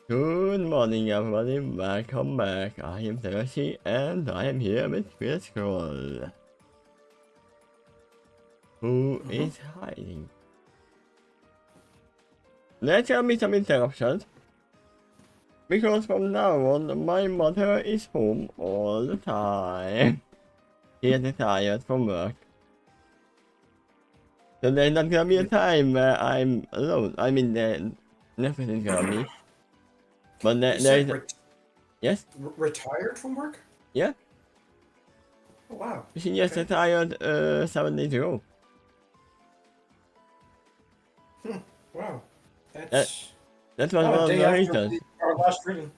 Good morning, everybody. Welcome back. I am Thirsty, and I am here with Quill, who is hiding. Let's have me some interruptions, because from now on, my mother is home all the time. She is tired from work. So there's not gonna be a time where I'm alone. I mean, nothing is gonna be. But there's... Yes? Retired from work? Yeah. Oh, wow. She just retired 7 days ago. Wow. That's That was one of the reasons. Our last reading.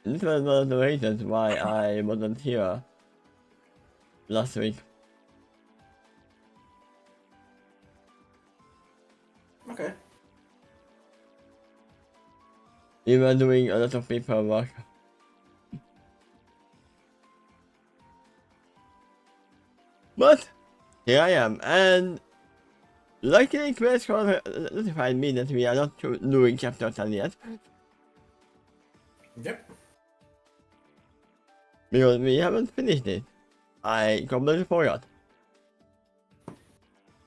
This was one of the reasons why I wasn't here last week. Okay. We were doing a lot of paperwork. But here I am, and luckily Quest notified me that we are not doing chapter 10 yet. Yep. Because we haven't finished it. I completely forgot.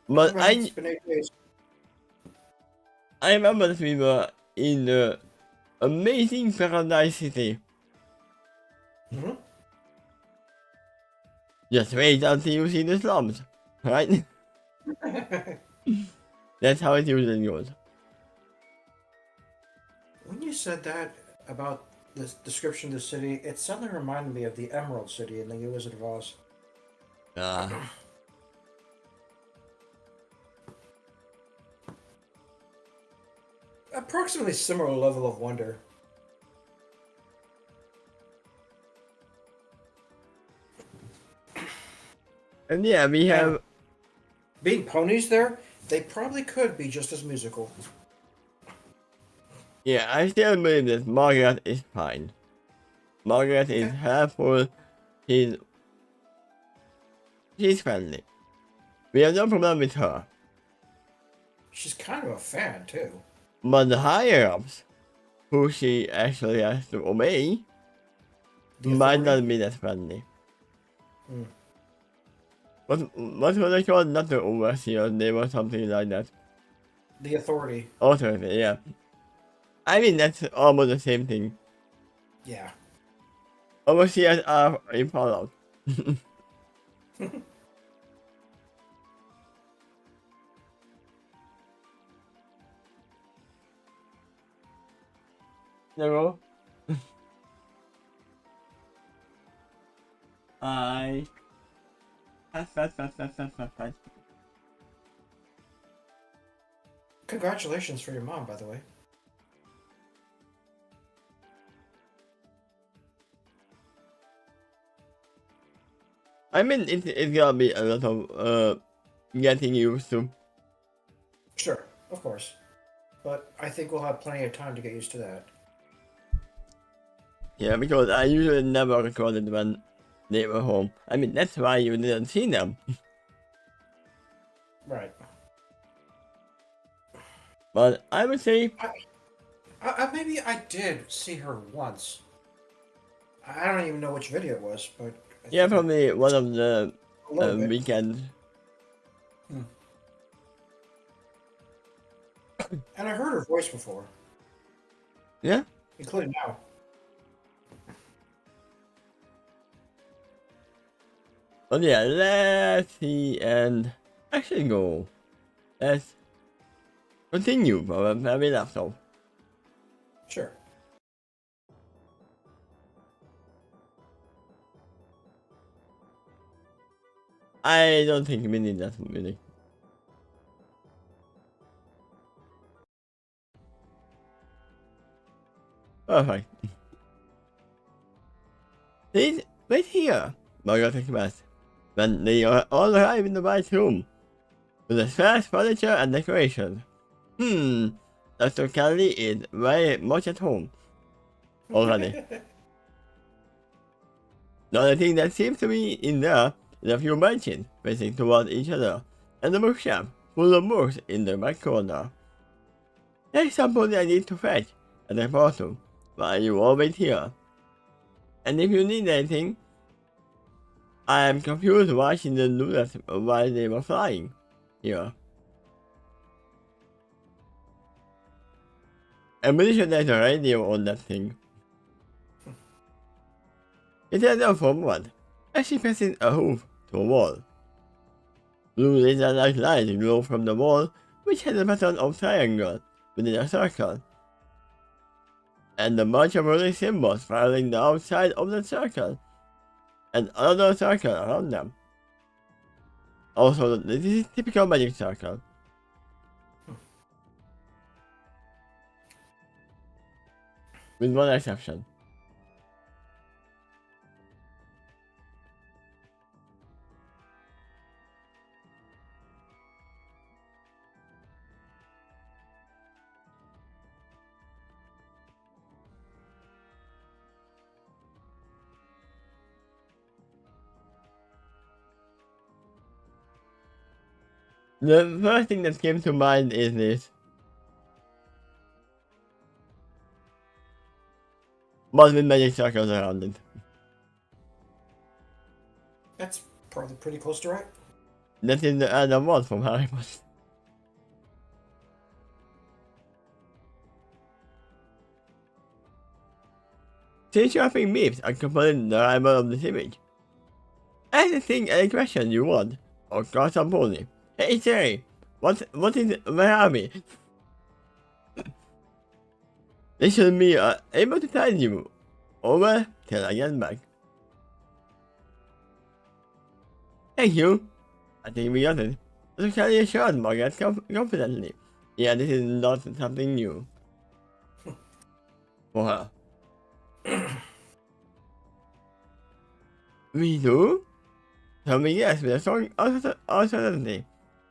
But It's been 8 days. I remember that we were in the amazing Paradise City. Just wait until you see the slums, right? That's how it usually goes. When you said that about the description of the city, it suddenly reminded me of the Emerald City in the Wizard of Oz. Approximately similar level of wonder. And yeah, we have... Being ponies there, they probably could be just as musical. Yeah, I still believe that Margaret is fine. Margaret is helpful. She's friendly. We have no problem with her. She's kind of a fan, too. But the higher-ups, who she actually has to obey, might not be that friendly. What were they called? Not the overseers, they were something like that. The Authority. Authority, yeah. I mean, that's almost the same thing. Yeah. Overseers are in Fallout. Hello. Hi. Fast. Congratulations for your mom, by the way. I mean, it's gonna be a lot of getting used to. Sure, of course. But I think we'll have plenty of time to get used to that. Yeah, because I usually never recorded when they were home. I mean, that's why you didn't see them. Right. But I would say... maybe I did see her once. I don't even know which video it was, but... Yeah, probably one of the weekends. And I heard her voice before. Yeah? Including now. But yeah, let's see and actually go. Let's continue from where we left off. Sure. I don't think we need that music. Perfect. Please, wait here. Margaret expressed. When they all arrive in the right room, with the fresh furniture and decorations. Dr. Kelly is very much at home already. The only thing that seems to be in there is a few benches facing toward each other, and a bookshelf full of books in the back corner. There's somebody I need to fetch, and I brought to. while you always here. And if you need anything, I am confused watching the noodles while they were flying here. I'm pretty sure there's a radio on that thing. It has a forward, as she passes a hoof to a wall. Blue laser-like lights glow from the wall, which has a pattern of triangle within a circle, and a bunch of rolling symbols following the outside of the circle, and another circle around them. Also, this is typical magic circle. With one exception. The first thing that came to mind is this. But with magic circles around it. That's probably pretty close to right. That is the other one from Harry Potter. Since shopping beeps accompany the arrival of this image. Anything, any question you want, or call some pony. Hey Jerry, what is, where are we? They should be able to tell you. Over till I get back. Thank you. I think we got it. Let's carry a shot, Margaret, confidently. Yeah, this is not something new. For her. We do? Tell me yes with a strong uncertainty.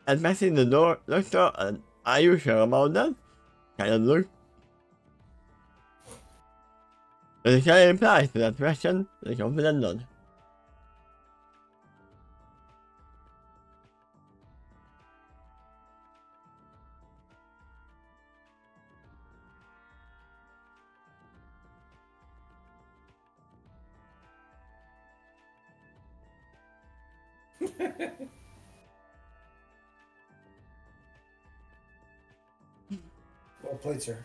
And passing the door, looks door, and are you sure about that? Kind of look. The carry replies to that question with a confident nod. Well played, sir.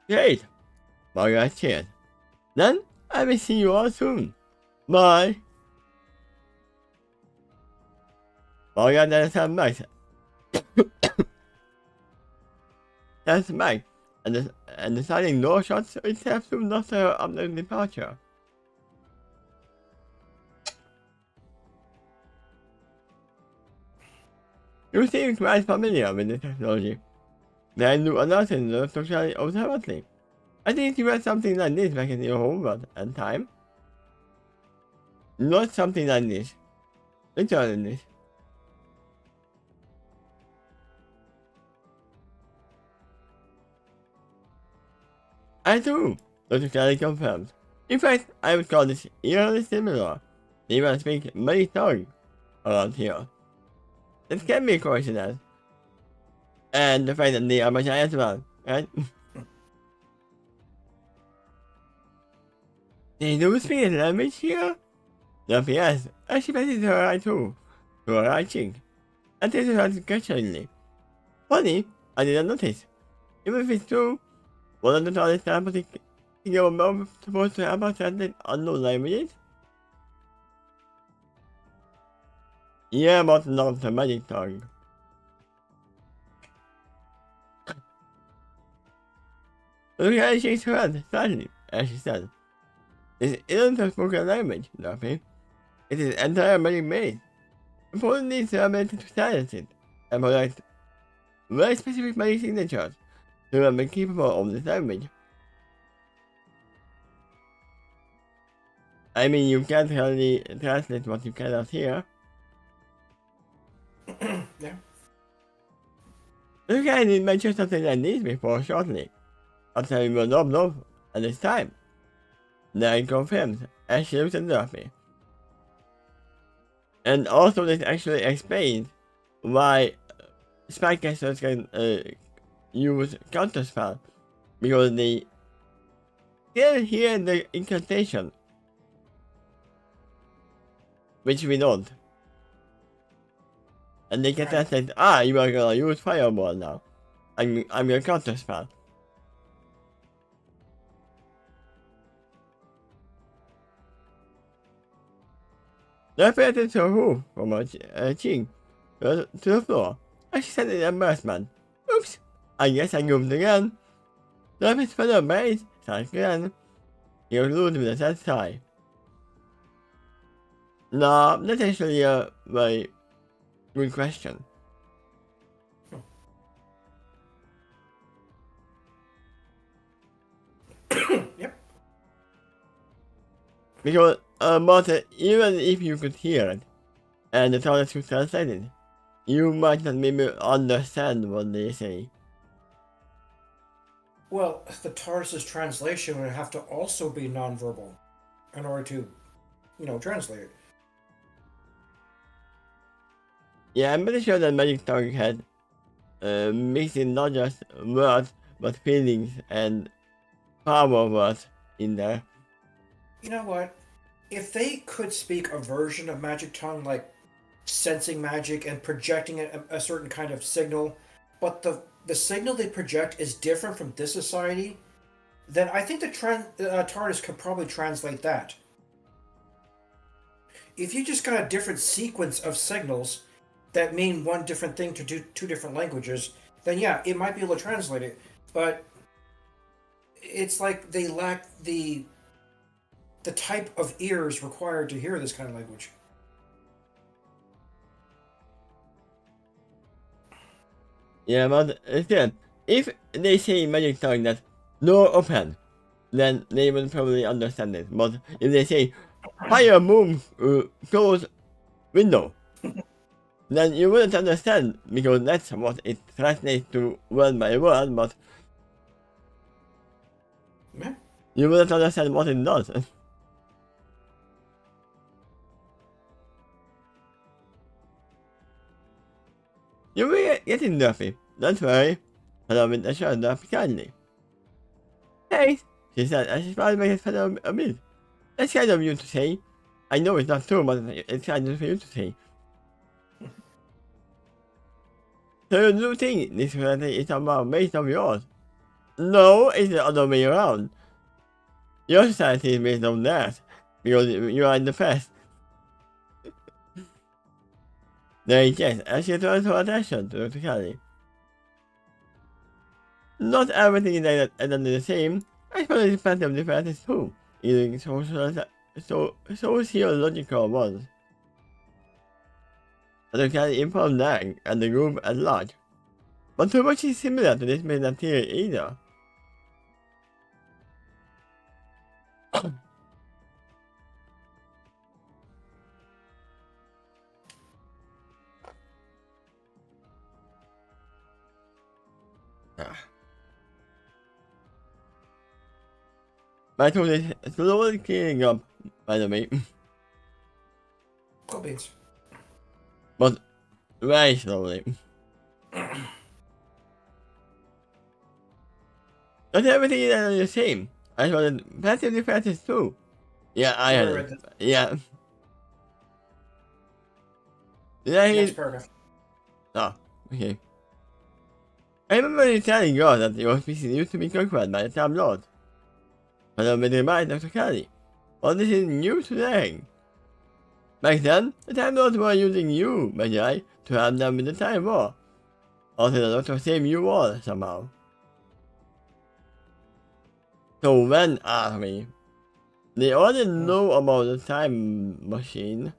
Great! Margaret cheered. Then I will see you all soon. Bye! Margaret then sat back. Sat back and the sliding door shuts itself soon after her upward departure. You seem quite familiar with the technology. Then do nothing socially observantly. I think you read something like this back in your homework and time. Not something like this. Literally this. I do, Dr. Kelly confirmed. In fact, I would call this eerily similar. They even speak many tongues around here. It can be a coincidence. And the fact that they are Magi as well, right? They do speak a language here? Yes, and she passes her eye too, to her right cheek, and takes her hand casually. Funny, I didn't notice. Even if it's true, wasn't the TARDIS telepathy you were supposed to have understanding unknown languages? Yeah, but not the magic tongue. Okay, shakes her head slightly, as she said. This isn't a spoken language, Duffy. It is entire magic maze. Important needs the ability to silence it, and collect very specific magic signatures to be capable of this language. I mean, you can't really translate what you cannot hear. Yeah. Look, I did mention something like this before shortly. After we were not off at this time. Then confirmed, as she looked at Duffy. And also this actually explains why spycasters can use counterspell because they still hear the incantation, which we don't. And they can Right. say, you are gonna use fireball now. I'm gonna counterspell. They fell to a roof from a chin to the floor. I said in embarrassment. Oops, I guess I moved again. The office for the base, starts again. He was glued with a sad sigh. No, that's actually a very good question. Yep. Because, but even if you could hear it, and the TARDIS could translate it, you might not maybe understand what they say. Well, the TARDIS's translation would have to also be nonverbal in order to, translate it. Yeah, I'm pretty sure that Magic Tongue had mixing not just words, but feelings and power words in there. You know what? If they could speak a version of Magic Tongue, like sensing magic and projecting a certain kind of signal, but the signal they project is different from this society, then I think the TARDIS could probably translate that. If you just got a different sequence of signals that mean one different thing to two different languages, then yeah, it might be able to translate it. But it's like they lack the type of ears required to hear this kind of language. Yeah, but still, if they say Magic Tongue that door open, then they will probably understand it. But if they say fire moon close window, then you wouldn't understand because that's what it translates to word by word, but Yeah. you wouldn't understand what it does. You will get it, Duffy. Don't worry. Hello, with a shoulder kindly. Hey, she said as she smiled by his fellow a bit. That's kind of you to say. I know it's not true, but it's kind of you to say. So you do think this reality is somehow based on yours? No, it's the other way around. Your society is based on theirs, because you are in the past. Then yes, as she turns her attention to Dr. Kelly. Not everything is exactly the same. I suppose it's plenty of differences too, even sociological ones. Dr. Kelly informed Lang and the group at large. But too much is similar to this may not appear either. My throat is slowly clearing up, by the way. Cool beans. But very slowly. Not everything is the same. I saw the plenty of differences too. Yeah, I had it. Yeah. Next paragraph. Oh, okay. I remember you telling God that your species used to be conquered by the Time Lord. But I'm reminded Dr. Kelly. All this is new today. Back then, the Time Lords were using you, Magi, to help them with the Time War. Also, the Doctor saved you all somehow. So when are we? They already know about the time machine.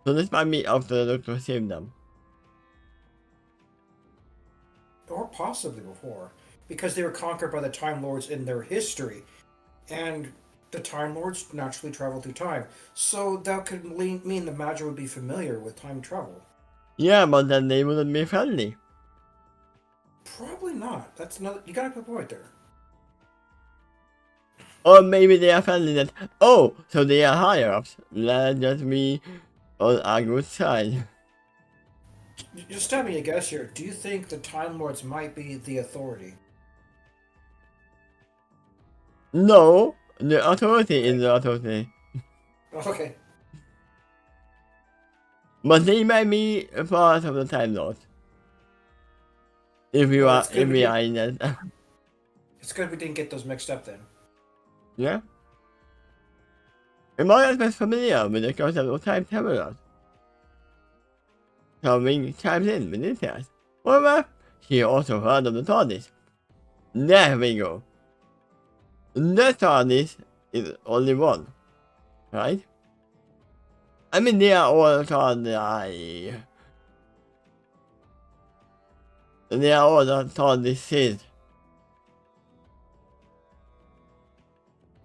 So this might be after the Doctor saved them. Or possibly before. Because they were conquered by the Time Lords in their history. And the Time Lords naturally travel through time. So that could mean the Magi would be familiar with time travel. Yeah, but then they wouldn't be friendly. Probably not. That's another. You got a good point there. Or maybe they are friendly that, oh, so they are higher ups. Let just be on our good side. Just tell me a guess here. Do you think the Time Lords might be the Authority? No, the authority is Okay. the authority. Okay. But they might be a part of the Time Lord. If you Well, are, if we are in that. it's good we didn't get those mixed up then. Yeah? Imora's was familiar with the concept of time travelers. Coming chimes in with interest. However, she also heard of the TARDIS. There we go. The TARDIS is only one, right? I mean, they are all TARDIS. They are all the TARDISes.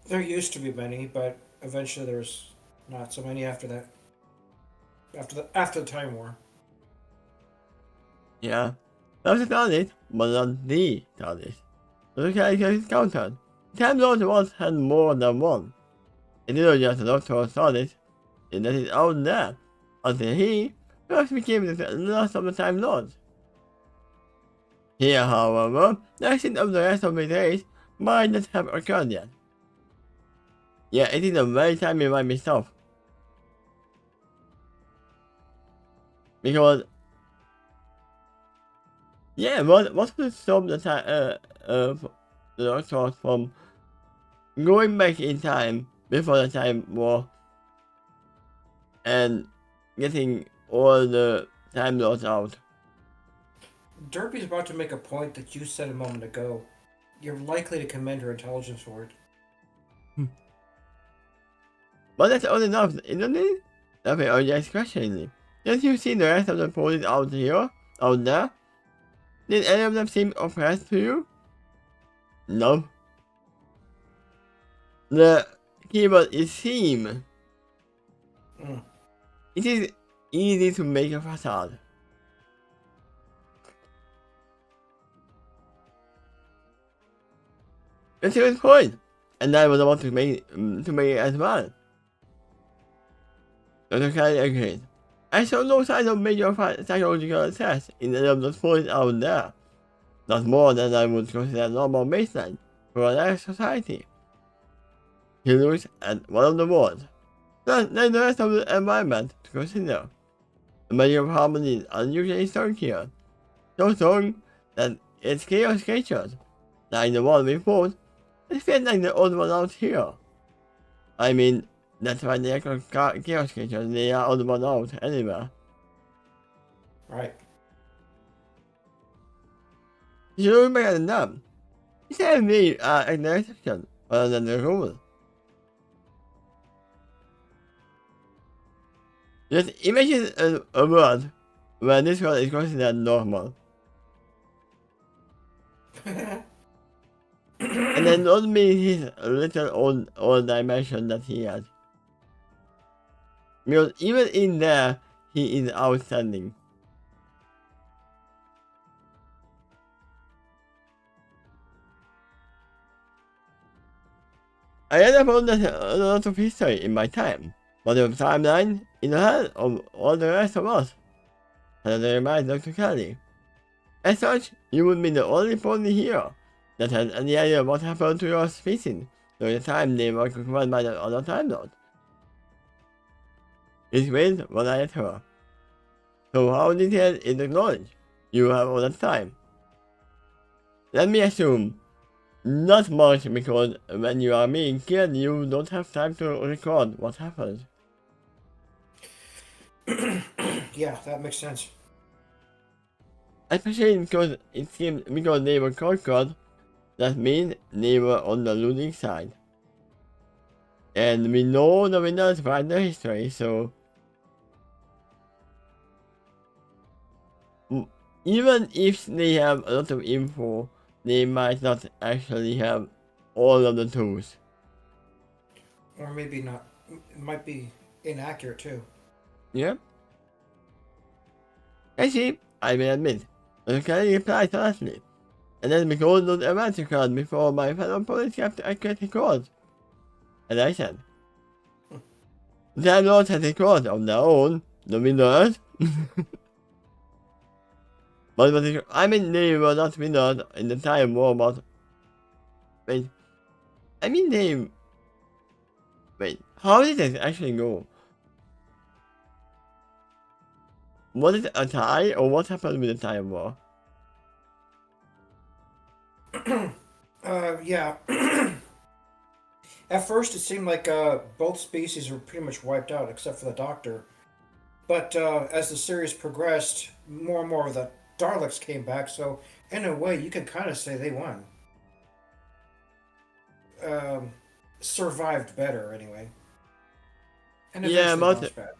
There used to be many, but eventually there was not so many after that. After the Time War. Yeah. Not the TARDIS, but not the TARDIS. So the character is counted. Time Lord once had more than one. It isn't just a Doctor TARDIS, it is out there. Until he first became the last of the Time Lords. Here, however, the exit of the rest of the race might not have occurred yet. Yeah, it is a very timely by myself. Because, yeah, what could stop the Doctor from going back in time before the Time War and getting all the Time Lords out? Derby's about to make a point that you said a moment ago. You're likely to commend her intelligence for it. But that's all enough, isn't it? Okay, I'm just questioning it. Don't you see the rest of the police out here? Out there? Did any of them seem oppressed to you? No. The keyword is seem. Mm. It is easy to make a facade. That's a good point. And I was about to make it as well. Dr. Kelly agreed. I saw no signs of major psychological tests in any of those points out there. Not more than I would consider normal baseline for a life society. He looks at one of the wards. Then the rest of the environment to consider. A measure of harmony is unusually strong here. So strong that it's chaos creatures, like the one we fought, it feels like the odd one out here. I mean, that's why they are called chaos creatures, they are odd one out anywhere. Right. You should look back at them. It's really an exception, rather than the rule. Just imagine a world where this world is considered normal. And then not be his little old dimension that he has. Because even in there, he is outstanding. I read about a lot of history in my time, but the timeline in the head of all the rest of us. And I remind Dr. Kelly. As such, you would be the only pony here that has any idea what happened to your species during the time they were controlled by the other Time Lord. It's weird what I heard. So how detailed is the knowledge you have all that time? Let me assume, not much, because when you are being killed you don't have time to record what happened. Yeah, that makes sense. Especially because it seems because they were conquered, that means they were on the losing side. And we know the winners write the history, so even if they have a lot of info, they might not actually have all of the tools. Or maybe not. It might be inaccurate too. Yeah? Actually, I will admit, I can reply honestly. And then because those events occurred before my fellow police kept accurate records. And I said, their lords had records of their own, the winners. But I mean, they were not winners in the Time War, but wait, I mean they. Wait, how did it actually go? Was it a tie, or what happened with the Time War? Yeah. At first, it seemed like both species were pretty much wiped out, except for the Doctor. But as the series progressed, more and more of the Daleks came back, so in a way, you can kind of say they won. Um, Survived better, anyway. And Yeah, eventually but bounced back.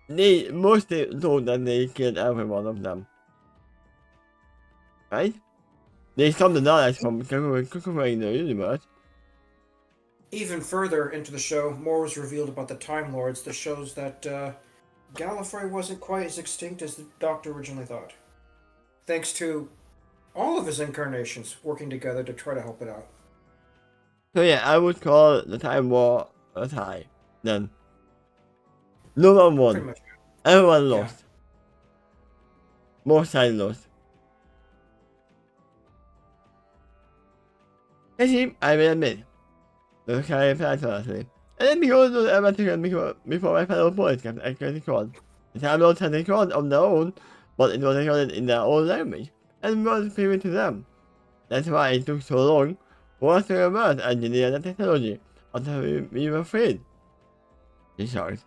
they mostly thought that they killed every one of them, right? They stopped the Daleks from conquering the universe. Even further into the show, more was revealed about the Time Lords that shows that Gallifrey wasn't quite as extinct as the Doctor originally thought. Thanks to all of his incarnations working together to try to help it out. So yeah, I would call the Time War a tie. Then no one Pretty won. much. Everyone Yeah. lost. Both sides lost. Actually, I will admit, the carry flat honestly. And then because of the advantage before my fellow boys got accurately called. The Time Lords had a code of their own, but it was recorded in their own language, and was privy to them. That's why it took so long for us to reverse engineer the technology until we were freed. He shrugged.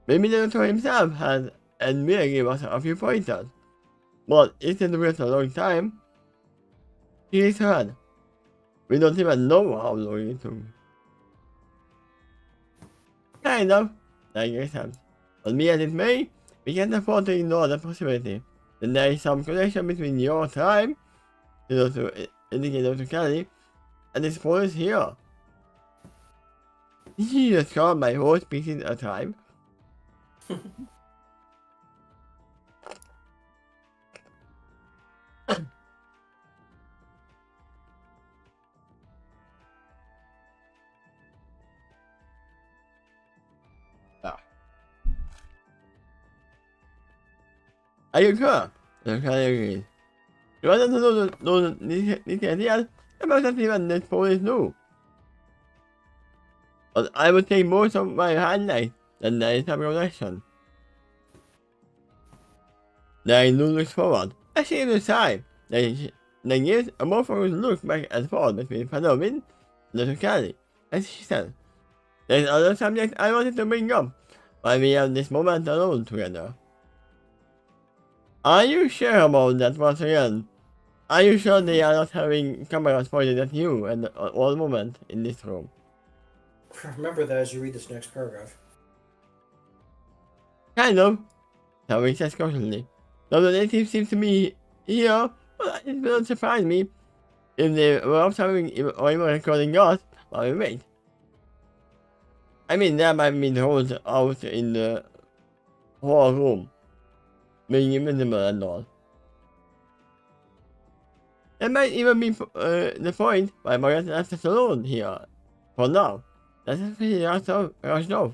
Maybe the Doctor himself had and will give us a few pointers. But it didn't wait a long time. He returned. We don't even know how long it took. Kind of, I accept. But me as it may, we can't afford to ignore the possibility that there is some connection between your time, to indicate Dr. Kelly, and the spoilers here. Did you just call my whole species a tribe? Ah. Are you sure? Dr. Kelly agreed. You want to know those details about that even the police knew. But I would take most of my highlights than there is a progression. There is no look forward. I see the side. There gives a more focused look back and forth between Fanowin and Dr. Kelly, as she said. There's other subjects I wanted to bring up, but we have this moment alone together. Are you sure about that once again? Are you sure they are not having cameras pointed at you at all moment in this room? Remember that as you read this next paragraph. Kind of. Tommy says cautiously. Though the natives seem to be here, well, it wouldn't surprise me if they were observing or even recording us while we wait. I mean, there might be holes out in the whole room, being invisible and all. That might even be the point why Margaret left us alone here, for now. That's pretty rushed off.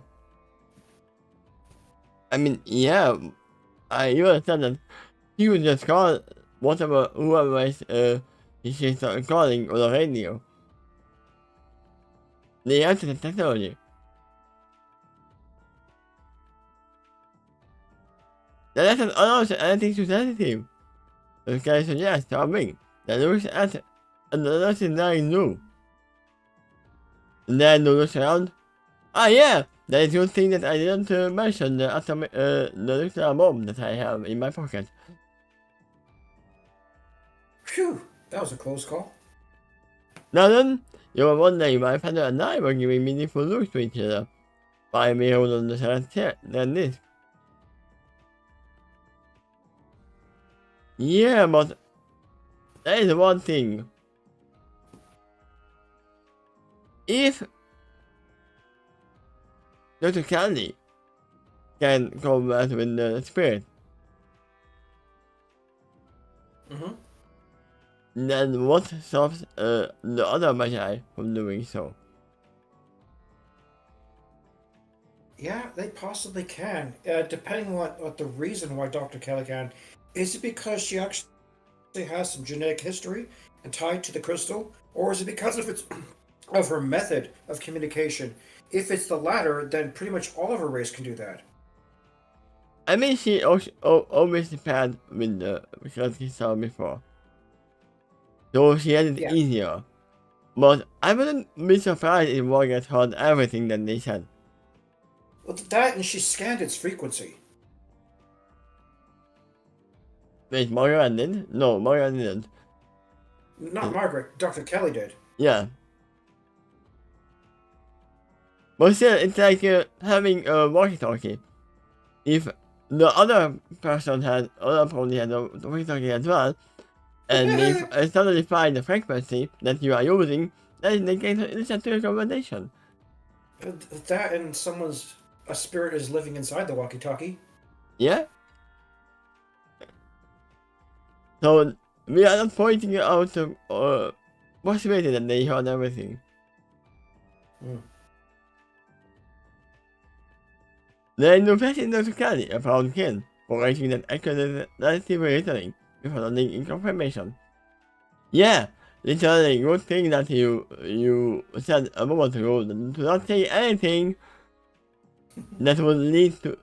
I mean, yeah, you understand that he would just call whoever is she's calling on the radio. They answer the technology. The lesson allows anything to sensitive. The guy suggests to a ring that looks at another scenario new. And then looks around. Ah yeah, that is good thing that I didn't mention the nuclear bomb that I have in my pocket. Phew, that was a close call. Now then, you were wondering why Father and I were giving meaningful looks to each other. Why we hold on the chair than this. Yeah, but there is one thing. If Dr. Candy can combat with the spirit, then what stops the other Magi from doing so? Yeah, they possibly can. Depending on what the reason why Dr. Calican Is it because she actually has some genetic history and tied to the crystal, or is it because of its of her method of communication? If it's the latter, then pretty much all of her race can do that. I mean, she always had with the because she saw before, so she had it Yeah. easier. But I wouldn't be surprised if Morgan heard everything that they said. Well, that and she scanned its frequency. Wait, Morgan did? No, Morgan didn't. Not Margaret. Dr. Kelly did. Yeah. But still, it's like having a walkie-talkie. If the other person probably had a walkie-talkie as well, and they suddenly find the frequency that you are using, then they can listen to your conversation. That and a spirit is living inside the walkie-talkie. Yeah? So, we are not pointing out the possibility that they heard everything. Hmm. The investigation of Kelly found Ken for writing that accurate narrative reasoning without needing confirmation. Yeah, literally good thing that you said a moment ago to not say anything that would lead to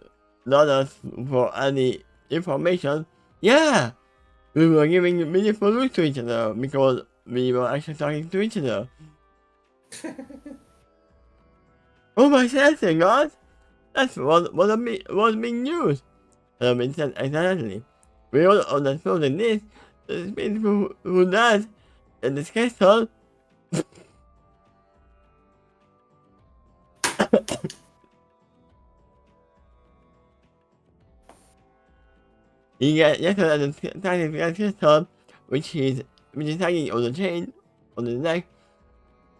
others for any information. Yeah, we were giving meaningful looks to each other because we were actually talking to each other. Oh my sensing God! That's what was being used. It said exactly. We all understood that this is people who died in this castle. He got yesterday at the tiny crystal, which is hanging on the chain on the neck.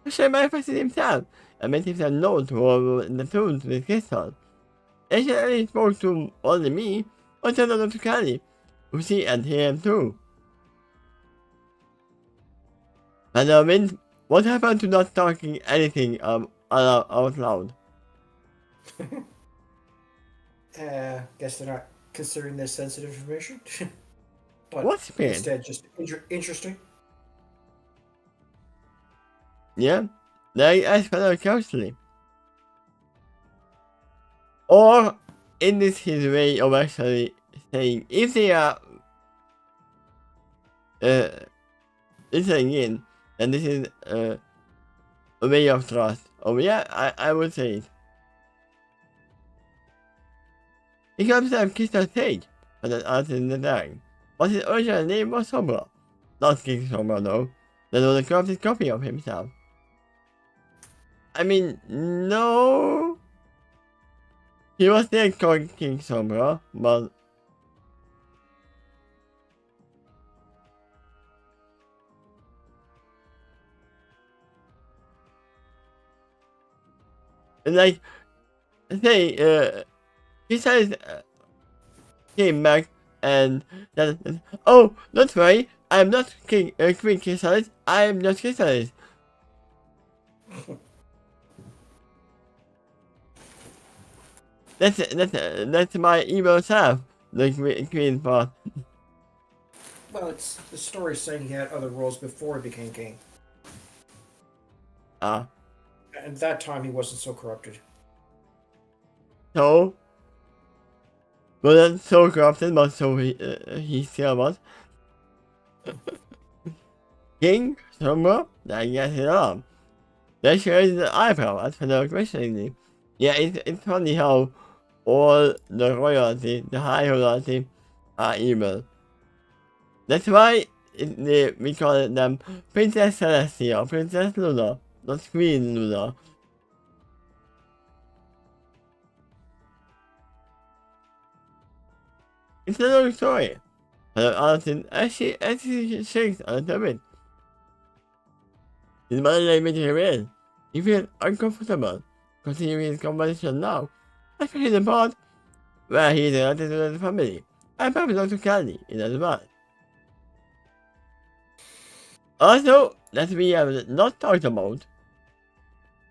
Actually manifested himself and made himself known to all in the tomb to this crystal. Actually spoke to only me, but turned on to Kelly, who see and hear him too. And what happened to not talking anything out loud? Guess they're not considering this sensitive information. But What's been? instead, just interesting. Yeah, they asked very closely. Or is this his way of actually saying if they are listening in, then this is a way of trust. Oh yeah, I would say it. He comes to Crystal Sage, but an art in the dark. But his original name was Sombra. Not King Sombra though. That was a corrupted copy of himself. I mean, no. He was still called King Sombra, but like, say, he says came back and then, oh, don't worry, I'm not Queen Chrysalis, I'm just Chrysalis. That's my evil self, the Queen part. Well, it's the story saying he had other roles before he became king. Ah. And at that time, he wasn't so corrupted. So, wasn't so corrupted, but so he still was. King Sombra, I guess it all. That shows the eyebrow as for the questioning. Yeah, it's funny how all the royalty, the high royalty, are evil. That's why we call them Princess Celestia or Princess Luna, not Queen Luna. It's a long story. But Alison actually shakes a little bit. His mother made him in. He feels uncomfortable continuing his conversation now, especially the part where he is related to the family, and probably Dr. Candy in as well. Also, that we have not talked about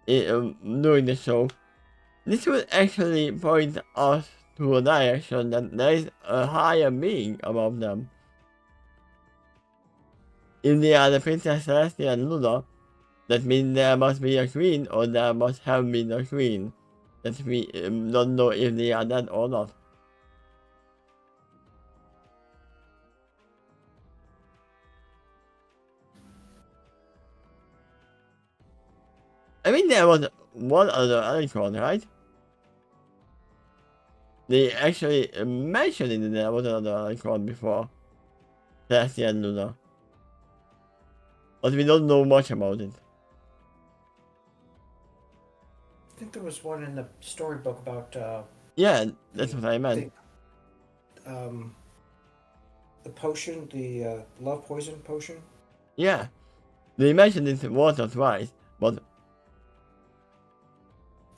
during the show, this would actually point us to a direction that there is a higher being above them. If they are the Princess Celestia and Luna, that means there must be a queen, or there must have been a queen. That we don't know if they are that or not. I mean, there was one other icon, right? They actually mentioned it, there was another icon before Celestia and Luna. But we don't know much about it. I think there was one in the storybook about Yeah, that's what I meant. The potion, the love poison potion. Yeah, they mentioned it once or twice, but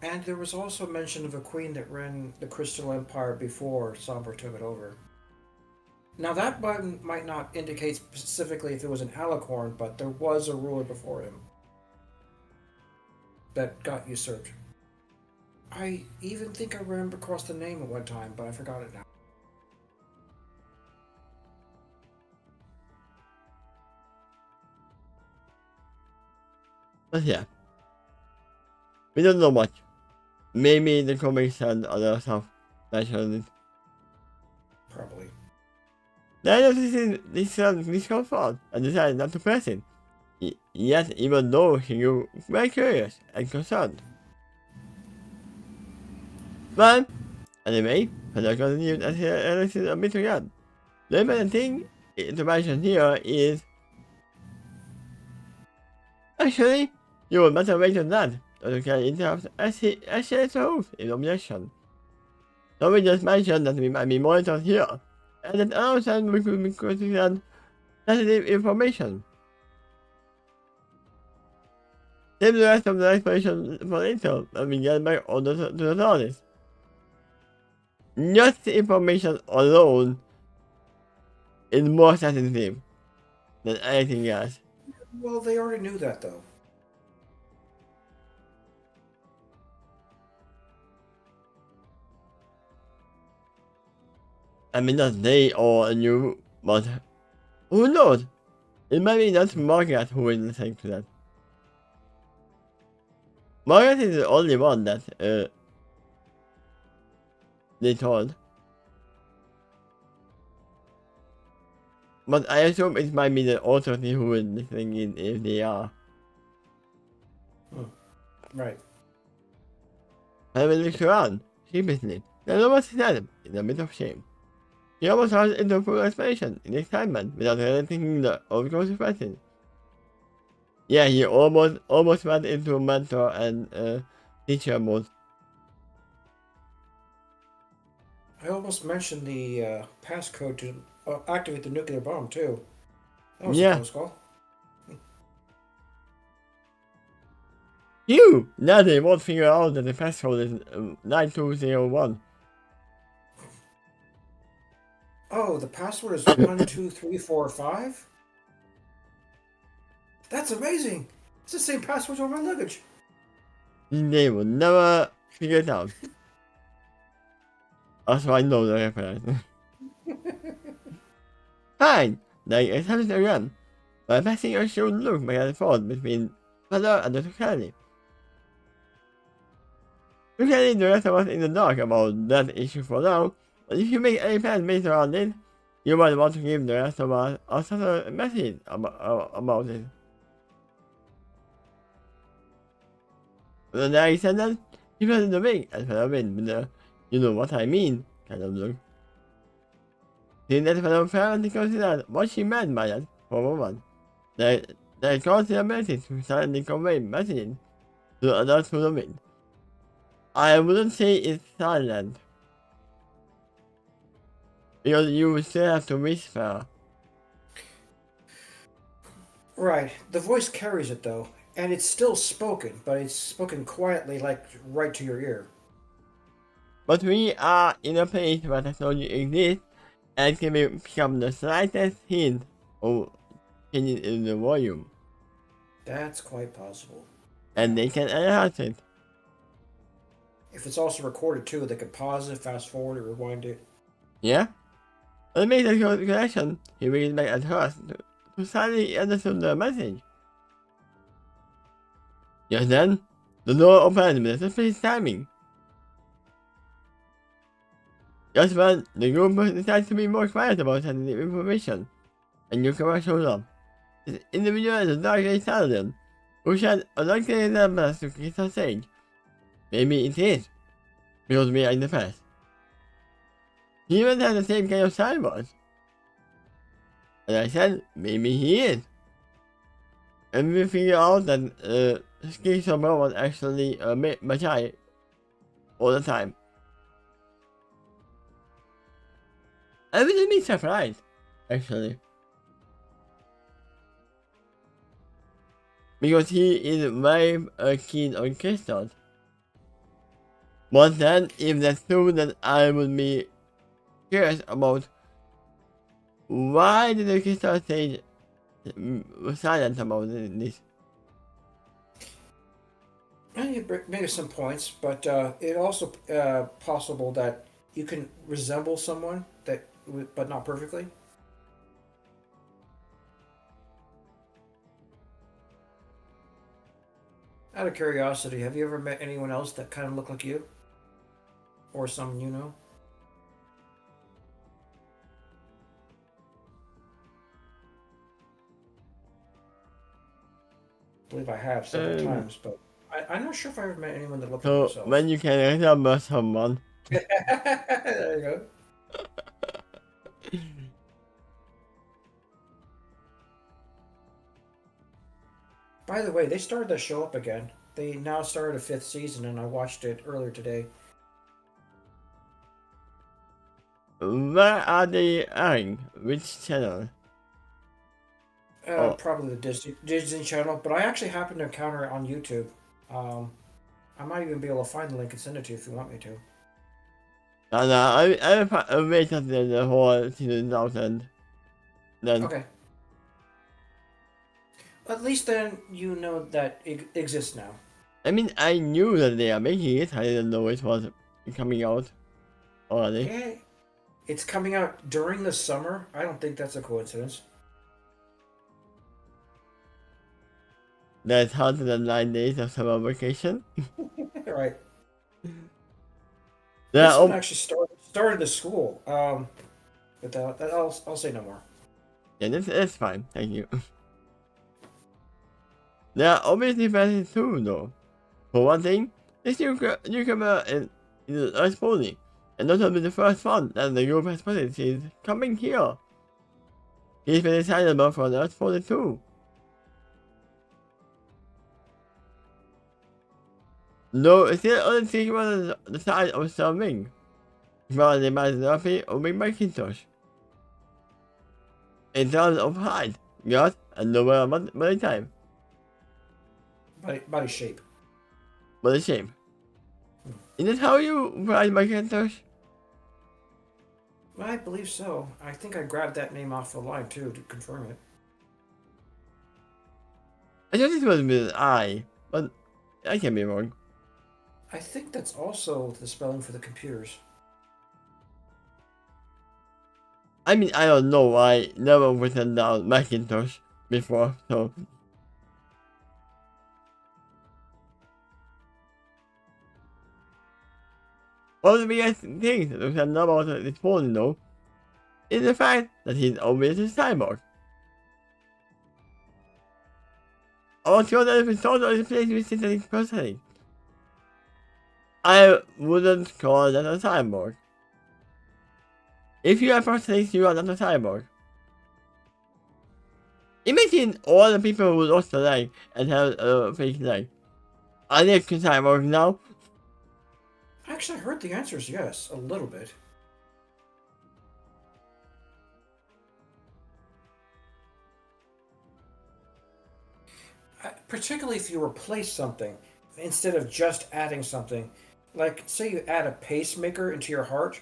And there was also mention of a queen that ran the Crystal Empire before Sombra took it over. Now that button might not indicate specifically if it was an alicorn, but there was a ruler before him that got usurped. I even think I remember across the name at one time, but I forgot it now. yeah, we don't know much. Maybe the comics and other stuff mentioned it. Probably. Then this comfort and decided not to press it. Yet, even though he grew very curious and concerned. But, anyway, Peter continued as he listened a bit again. The important thing to mention here is... Actually, you would better wait on that, or you can interrupt as he moves in objection. So we just mentioned that we might be monitored here, and that outside we could be considered sensitive information. Save the rest of the explanation for later when we get back on to the TARDIS. Just the information alone is more sensitive than anything else. Well, they already knew that, though. I mean, not they all knew, but who knows? It might be just Margaret who will listen to that. Margaret is the only one that they told. But I assume it might be the authority who is listening in if they are. Right. I will look around, sheepishly. Then almost said, in a bit of shame. He almost rushed into full explanation in excitement without really thinking of consequences. Yeah, he almost went into mentor and teacher mode. I almost mentioned the passcode to activate the nuclear bomb, too. That was a close call. Now they won't figure out that the passcode is 9201. Oh, the password is 12345? That's amazing! It's the same password on my luggage. They will never figure it out. Also, I know the reference. Fine, they accepted again. By passing a shrewd look back and forth between Feather and the Tucani. Tucani the rest of us in the dark about that issue for now, but if you make any plans based around it, you might want to give the rest of us a subtle message about it. When I said that, he felt in the wing and fell in with the, you know what I mean, kind of look. Seeing that fellow apparently considered what she meant by that for a moment. They caused the ability to silently convey messages to others through the wind. I wouldn't say it's silent, because you still have to whisper. Right. The voice carries it, though. And it's still spoken, but it's spoken quietly, like right to your ear. But we are in a place where technology exists and can become the slightest hint of changing in the volume. That's quite possible. And they can enhance it. If it's also recorded too, they could pause it, fast forward it, rewind it. Yeah? When he made the connection, he read back at first to suddenly understood the message. Just then, the door opened with suspicious timing. Just when the group decided to be more quiet about sensitive information, a newcomer showed up. This individual is a dark-eyed Saladin, who shed a likely resemblance to Crystal Sage. Maybe it is, because we are in the past. He even has the same kind of cyborg. And I said, maybe he is. And we figure out that Schizomer was actually a Magi all the time. I wouldn't be surprised, actually. Because he is very keen on crystals. But then, if that's true, then I would be curious about why did the crystal stage silent about this? You maybe some points, but it also possible that you can resemble someone that, but not perfectly. Out of curiosity, have you ever met anyone else that kind of looked like you, or someone you know? I believe I have several times, but I'm not sure if I ever met anyone that looked like So, themselves. when you can resemble someone. There you go. By the way, they started the show up again. They now started a 5th season, and I watched it earlier today. Where are they airing? Which channel? Probably the Disney Channel, but I actually happened to encounter it on YouTube. I might even be able to find the link and send it to you if you want me to. No, I wait until the whole season out and then. Okay. At least then you know that it exists now. I mean, I knew that they are making it. I didn't know it was coming out already. Yeah, it's coming out during the summer. I don't think that's a coincidence. That's 109 days of summer vacation. Right. Yeah, This one actually started the school. But that I'll say no more. Yeah, that's fine. Thank you. There are obviously benefits too, though. For one thing, this newcomer is Earth pony, and notably the first one that the group has spotted is coming here. He's been excitable for the Earth pony too. Though it's still only thinking about the size of some wing. Rather than by Murphy or Big Macintosh. In terms of height, yes, and lower body type. Body shape. Body shape. Is that how you ride Macintosh? I believe so. I think I grabbed that name off the line too to confirm it. I thought it was with an I, but I can be wrong. I think that's also the spelling for the computers. I mean, I don't know. I never written down Macintosh before, so. One of the biggest things that we can know about this phone, though, is the fact that he's obviously a cyborg. I was sure that if we totally replaced with synthetic personality, I wouldn't call that a cyborg. If you are prosthetics, you are not a cyborg. Imagine all the people who lost a leg and have a fake leg. Are they cyborgs now? Actually, I heard the answer is yes, a little bit. Particularly if you replace something instead of just adding something. Like, say you add a pacemaker into your heart,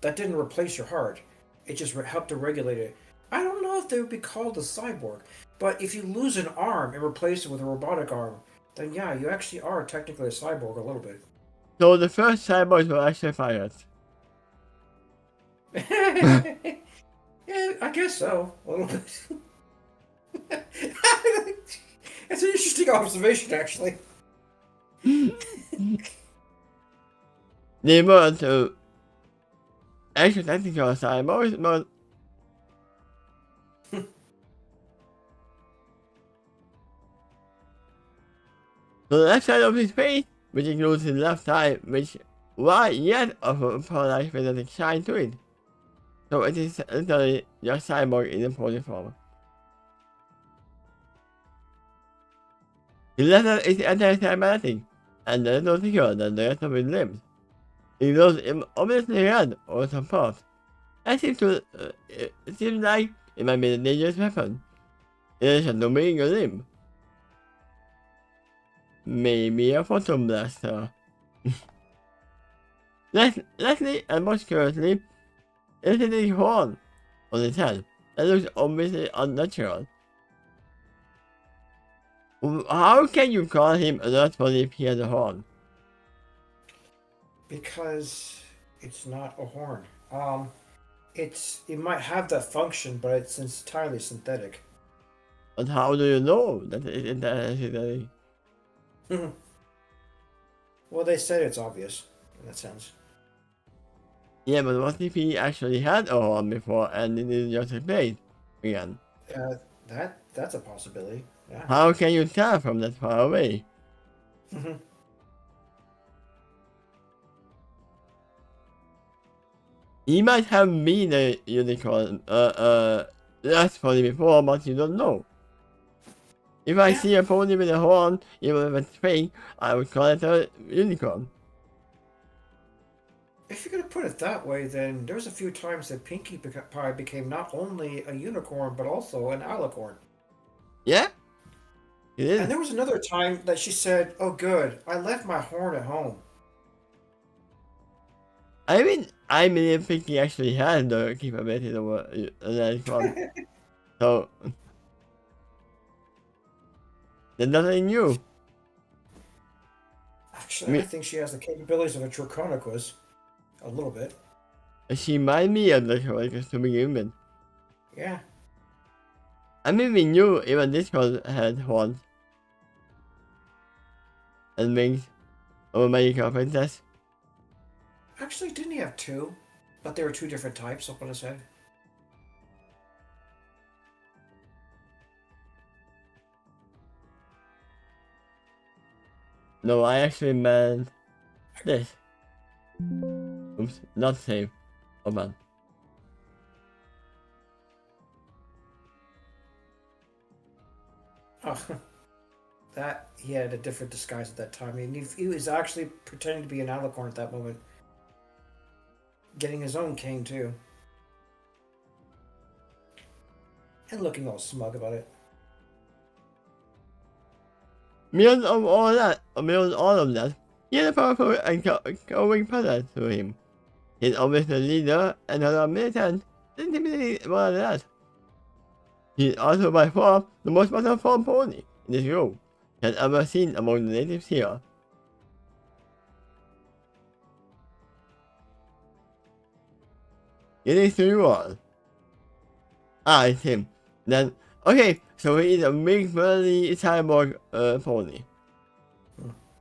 that didn't replace your heart. It just helped to regulate it. I don't know if they would be called a cyborg, but if you lose an arm and replace it with a robotic arm, then yeah, you actually are technically a cyborg a little bit. So the first cyborgs were actually pirates. Yeah, I guess so. A little bit. It's an interesting observation, actually. They weren't actually technical cyborgs, but the left side of his face, which includes his left eye, which was yet of a polarized magnetic shine to it. So it is literally just cyborg in a pony form. The latter is anti-cybernetic, and a little thicker than the rest of his limbs. It glows obviously red or some parts. It seems like it might be a dangerous weapon, in addition to being a limb. Maybe a photon blaster. Lastly, and most curiously, is a horn on his head that looks obviously unnatural. How can you call him a nutbody if he has a horn? Because it's not a horn. It might have that function, but it's entirely synthetic. But how do you know that it is entirely? Well, they said it's obvious in that sense. Yeah, but what if he actually had a horn before and it is just replaced again? That's a possibility. Yeah. How can you tell from that far away? He might have been a unicorn, last pony before, but you don't know. If I see a pony with a horn, even if it's fake, I would call it a unicorn. If you're gonna put it that way, then there's a few times that Pinkie Pie became not only a unicorn but also an alicorn. Yeah? It is. And there was another time that she said, "Oh, good, I left my horn at home." I mean, I believe Pinky actually has the capability of an unicorn. So, there's nothing new. Actually, I think she has the capabilities of a Draconicus. A little bit. She might be a Draconicus to begin with. Yeah. I mean, we knew even this one had horns and wings of a magical princess. Actually, didn't he have two? But they were two different types, of what I said. No, I actually meant this. Oops, not save. Oh man. Oh, that he had a different disguise at that time. I mean, he was actually pretending to be an alicorn at that moment. Getting his own cane, too. And looking all smug about it. Beyond all of that, he had a powerful and going presence to him. He's obviously a leader and a militant, intimidating more than that. He's also by far the most powerful pony in this group that I've ever seen among the natives here. It is to you all. Ah, it's him. Then, okay, so he is a big burly cyborg pony.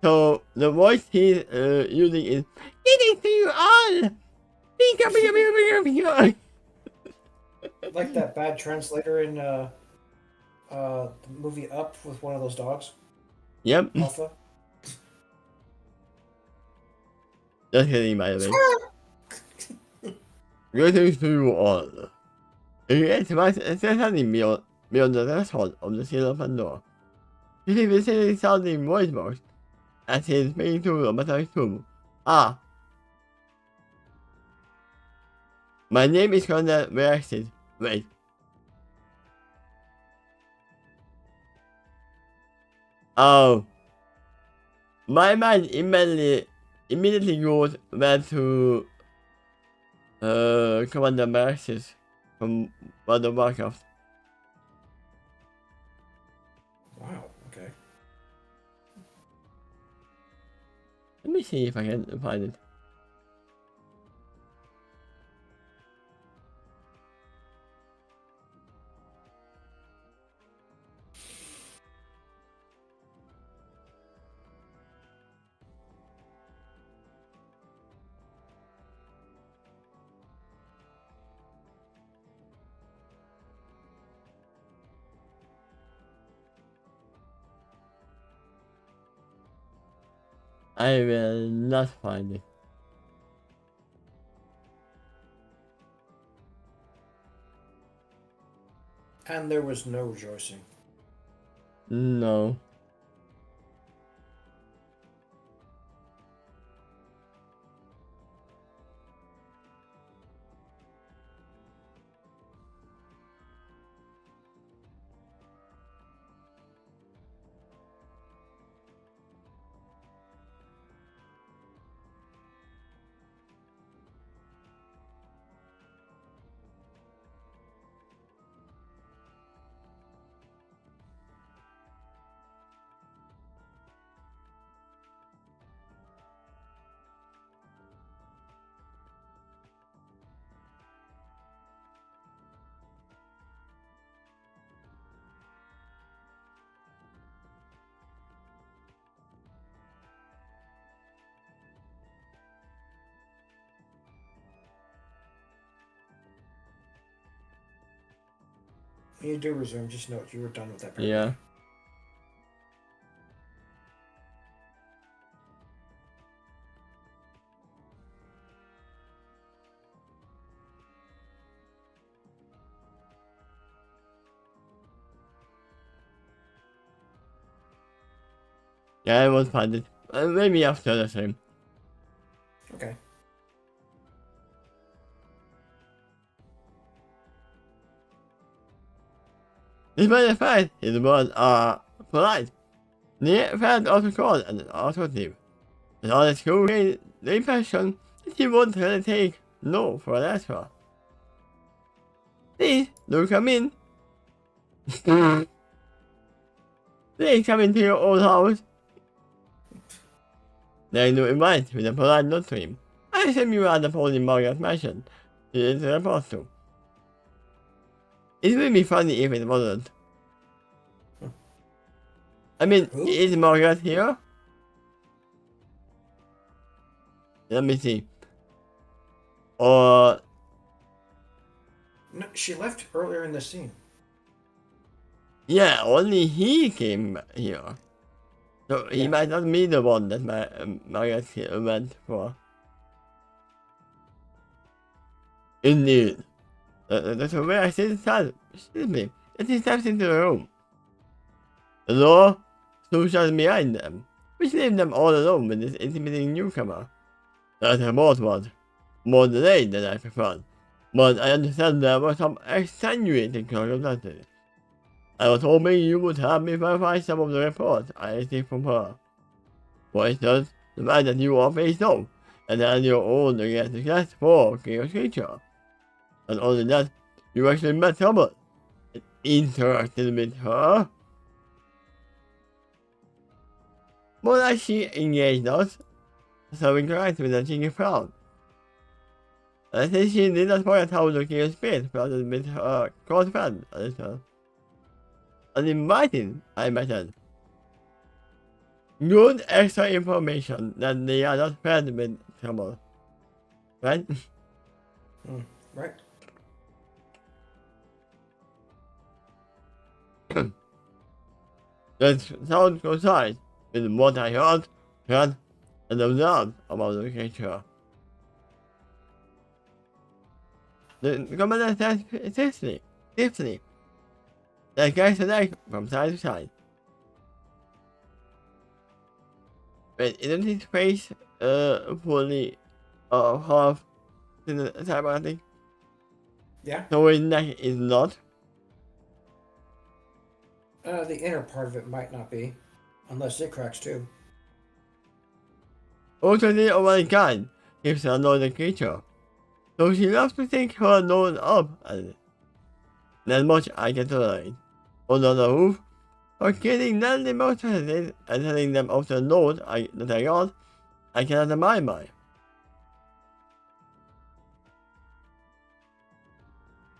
So the voice he's using is, "It is to you all! Like that bad translator in the movie Up with one of those dogs. Yep. Alpha. Just kidding, by the way. Greetings to you all. It might certainly beyond the threshold of the seal of Pandora. This is the silly sounding voice box as he is speaking to a metallic tube. Ah. My name is Colonel Reacted. Wait. Oh. My mind immediately goes back to Commander Marxis from World of Warcraft. Wow, okay. Let me see if I can find it. I will not find it. And there was no rejoicing. No. When you do resume, just note you were done with that paragraph. Yeah. Yeah, I won't find it. Maybe after the stream. Okay. Despite the fact his words are polite, the fact of the call and authoritative, and all the school gained the impression that he won't really take no for an answer. Please, do come in. Please come into your old house. There is no invite with a polite note to him. I assume you are the Polly Margaret Mansion. He is supposed to. It would be funny if it wasn't. I mean, Who? is Margaret here? Let me see. Or No, she left earlier in the scene. yeah, only he came here. So he Yeah. might not be the one that Margaret went for. Indeed. That's where I see the child. Excuse me. As he steps into the room. The door swoosh behind them, which leaves them all alone with this intimidating newcomer. That remote was more delayed than I preferred, but I understand there were some extenuating circumstances. I was hoping you would help me verify some of the reports I received from her. For instance, the fact that you are face down and had your own against the class 4 chaos creature. And only that, you actually met someone and interacted with her. More like she engaged us, so we interact with a cheeky frown. I think she did not forget how the chaos space flooded with her close friend, a little. Uninvited, I imagine. Good extra information that they are not fed with trouble. Right? Right. That sounds coincides with what I heard, read, and observed about the creature. The commander says safely, that guys attack from side to side. But isn't his face fully half in the cybernetic? Yeah. So his neck is not? The inner part of it might not be, unless it cracks too. Also the only kind keeps her annoying creature. So she loves to think her nose up at it. Not much I can tolerate. On the other roof, her killing none the most hesitate and telling them of the note that I got, I cannot abide by.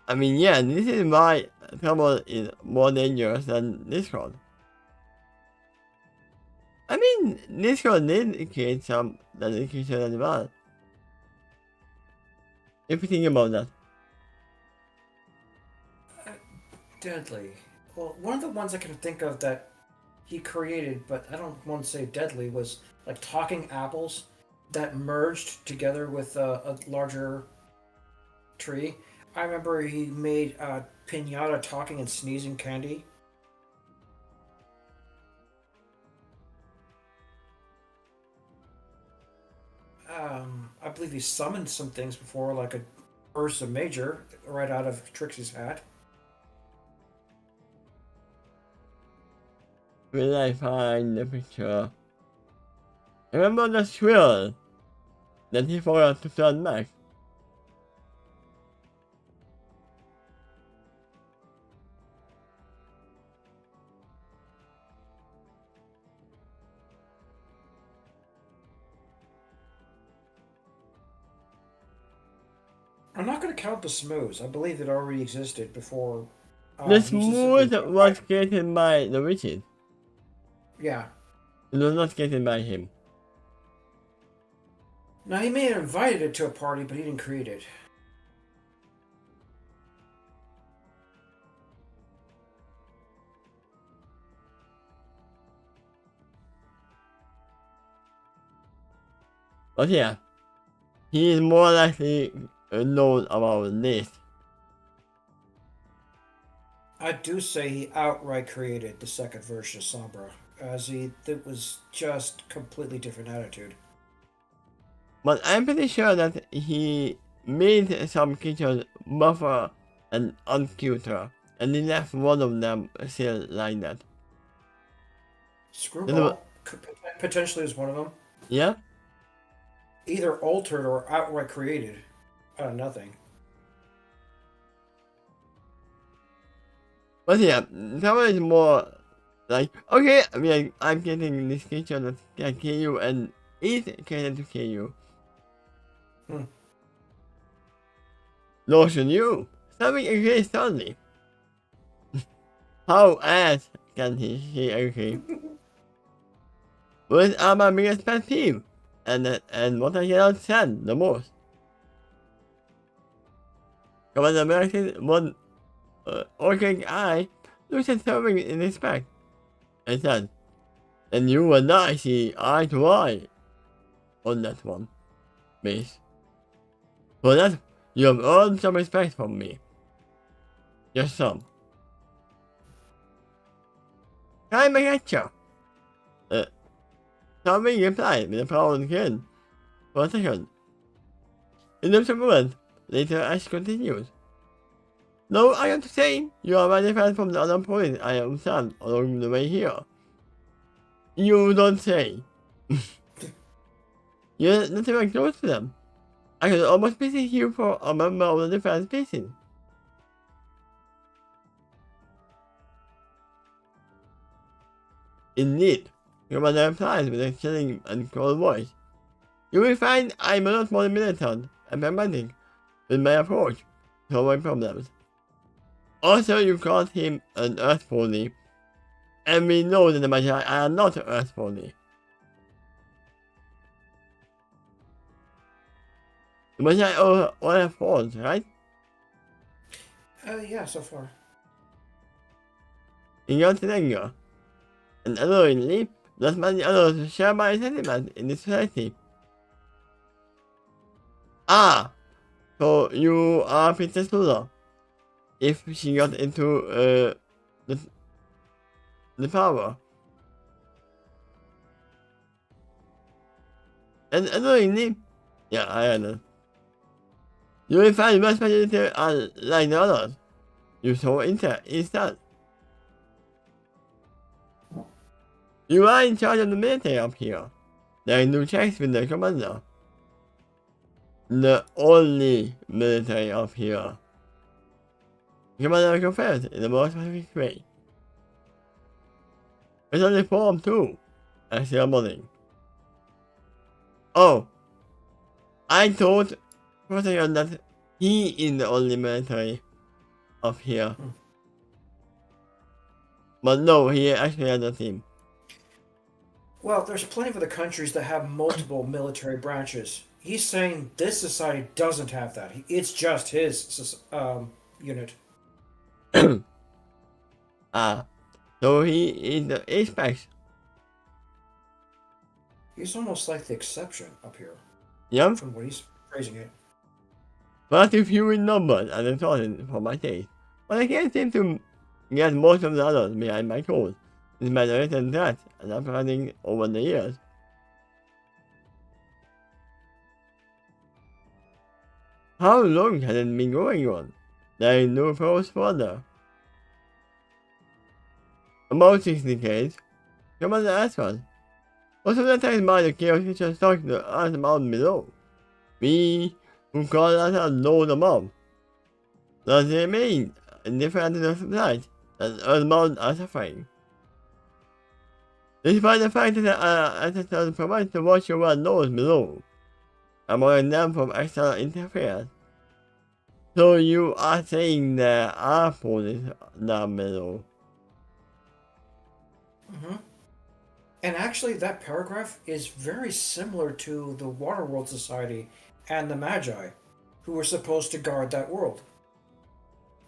I mean, yeah, this is why trouble is more dangerous than Discord. I mean, Discord did create some dedication as well. If you think about that. Deadly. Well, one of the ones I can think of that he created, but I don't want to say deadly, was like talking apples that merged together with a larger tree. I remember he made pinata talking and sneezing candy. I believe he summoned some things before, like a Ursa Major right out of Trixie's hat. Will I find the picture? Remember the Quill that he forgot to turn back? I'm not going to count the smooths. I believe it already existed before. The He just smooth simply- was created by the witches. Yeah. It was not created by him. Now, he may have invited it to a party, but he didn't create it. But yeah, he is more likely known about this. I do say he outright created the second version of Sombra, as it was just completely different attitude. But I'm pretty sure that he made some creatures buffer and uncuter, and he left one of them still like that. Screwball potentially is one of them. Yeah? Either altered or outright created out of nothing. But yeah, that was more like, okay, I mean, I'm getting this creature that can kill you and is created to kill you. Nor should you. Something agree suddenly. How ass can he agree? Words are my biggest pet peeve, and what I cannot stand the most. Commander American one organic eye looks at something in respect and said, and you and I see eye to eye on that one, miss. For that, you have earned some respect from me. Just some. I'm a catcher. Tommy replied with a proud grin. For a second. In a moment, later Ash continued. No, I am to say, you are very different from the other points I have found along the way here. You don't say. You're not even close to them. I could almost pity you for a member of the different species. Indeed, Commander replied with a chilling and cold voice. You will find I'm a lot more militant and pragmatic with my approach to avoid problems. Also, you called him an Earth pony, and we know that the Magi are not an Earth pony. The Magi all have phones, right? Yeah, so far. In your anger, and annoyingly, not many others share my sentiment in this society. Ah, so you are Princess Lula. If she got into the power. And annoyingly, yeah, I know. You will find most specialists are like the others. You saw instead. You are in charge of the military up here. There are no checks with the commander. The only military up here. The commander confessed in a more specific way. It's only form too, as your morning. Oh, I thought for a second that he is the only military up here. But no, he actually has a team. Well, there's plenty of other countries that have multiple military branches. He's saying this society doesn't have that. It's just his unit. Ah, so he is the apex. He's almost like the exception up here, Yep. from what he's phrasing it. But if you in numbers and important for my taste, but I can't seem to get most of the others behind my code. It's my recent that and upgrading over the years. How long has it been going on? There is no pros further. About 60 decades. Come on, ask one. Most of the time by the chaos creatures stuck the earth mountain below. We who call ourselves know the mob. Does it mean different to the flight that earth mountain are suffering? Despite the fact that our ancestors provide to watch over those below, avoiding them from external interference. So you are saying there are police down below. Mm-hmm. And actually, that paragraph is very similar to the Waterworld Society and the Magi, who were supposed to guard that world.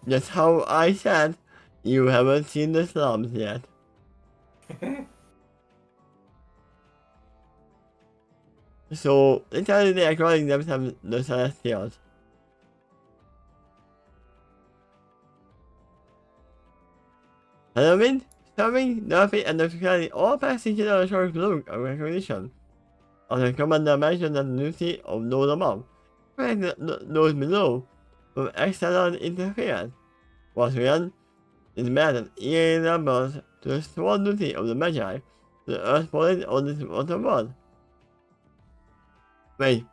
That's how I said you haven't seen the slums yet. So, literally they are calling themselves the Celestials. Halloween, Storming, Nerfy, and the Security all pass each other a short look of recognition. The commander mentioned that the duty of know the mob, protect those below from external interference. Once again, it matters eerie numbers to the sworn duty of the Magi, the Earth police on this water world. Wait.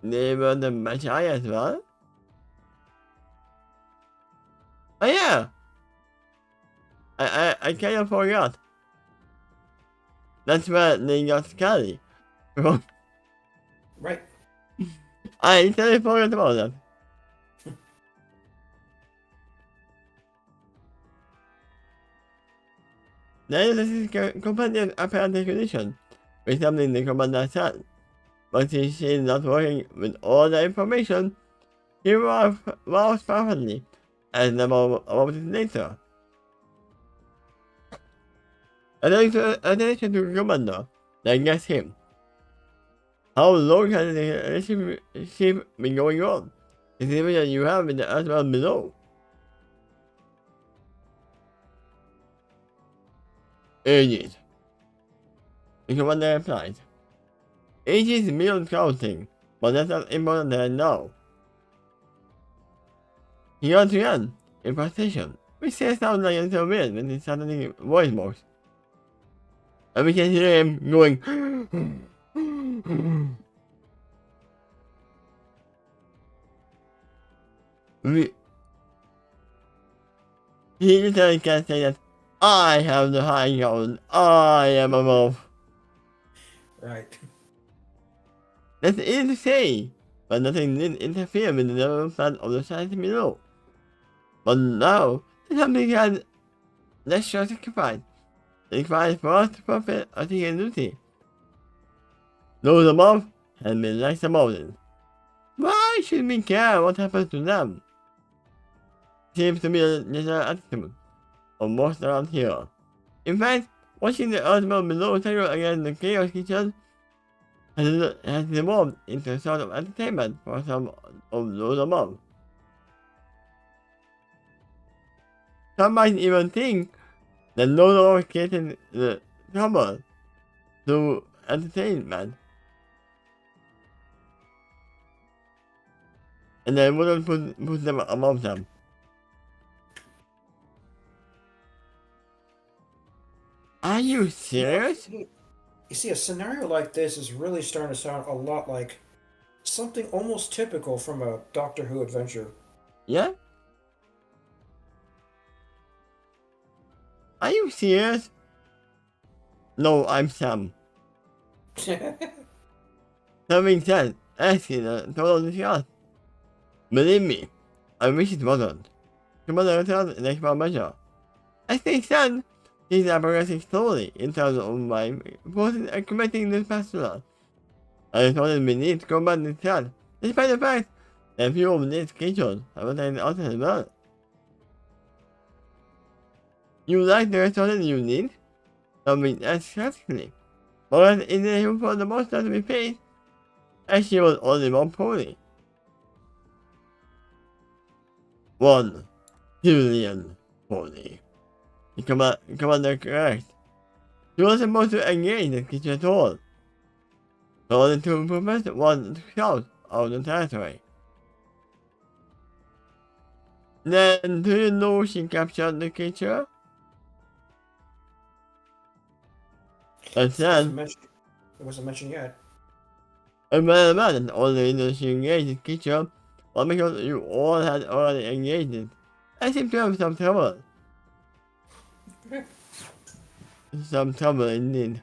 They were the Magi as well? Oh yeah! I kind of forgot. That's where they got Scully from. Right. I totally forgot about that. Then this is companion apparent recognition, with something the commander said. But since she is not working with all the information, he was perfectly, and about it later. Attention to the commander, then guess him. How long has the relationship been going on? The situation you have in the Earthbound below. Ages. The commander replied. Ages beyond counting, but that's not important right now. He got again, in precision, which says sounds like it's so weird when he suddenly voice box. And we can hear him going. He literally can say that I have the high ground, I am above. Right. That's easy to say, but nothing did interfere with the development of the society below. But now, something has less sacrifice. It requires for us to fulfill our duty. Those above have been less about it. Why should we care what happens to them? Seems to be a general attitude of most around here. In fact, watching the earth below struggle against the chaos kitchen has evolved into a sort of entertainment for some of those above. Some might even think that no longer created the trouble through entertainment. And I wouldn't put them above them. Are you serious? You see, a scenario like this is really starting to sound a lot like something almost typical from a Doctor Who adventure. Yeah? Are you serious? No, I'm Sam. Having said, asking a total shot. Believe me, I wish it wasn't. Commander returned in extra measure. As they stand, things are progressing slowly in terms of my forces committing this pastula. I thought we need to combat this threat, despite the fact that few of these creatures have attacked us as well. You like the resources you need? Something as drastically. But it is for the monster to be faced, as she was only one pony. 1 billion pony. Commander correct. She was supposed to engage the creature at all. So the two prevent one to shout out the territory. Then do you know she captured the creature? And then It wasn't mentioned yet. I might imagine only that she engaged the creature, or because you all had already engaged it. I seem to have some trouble. Some trouble indeed.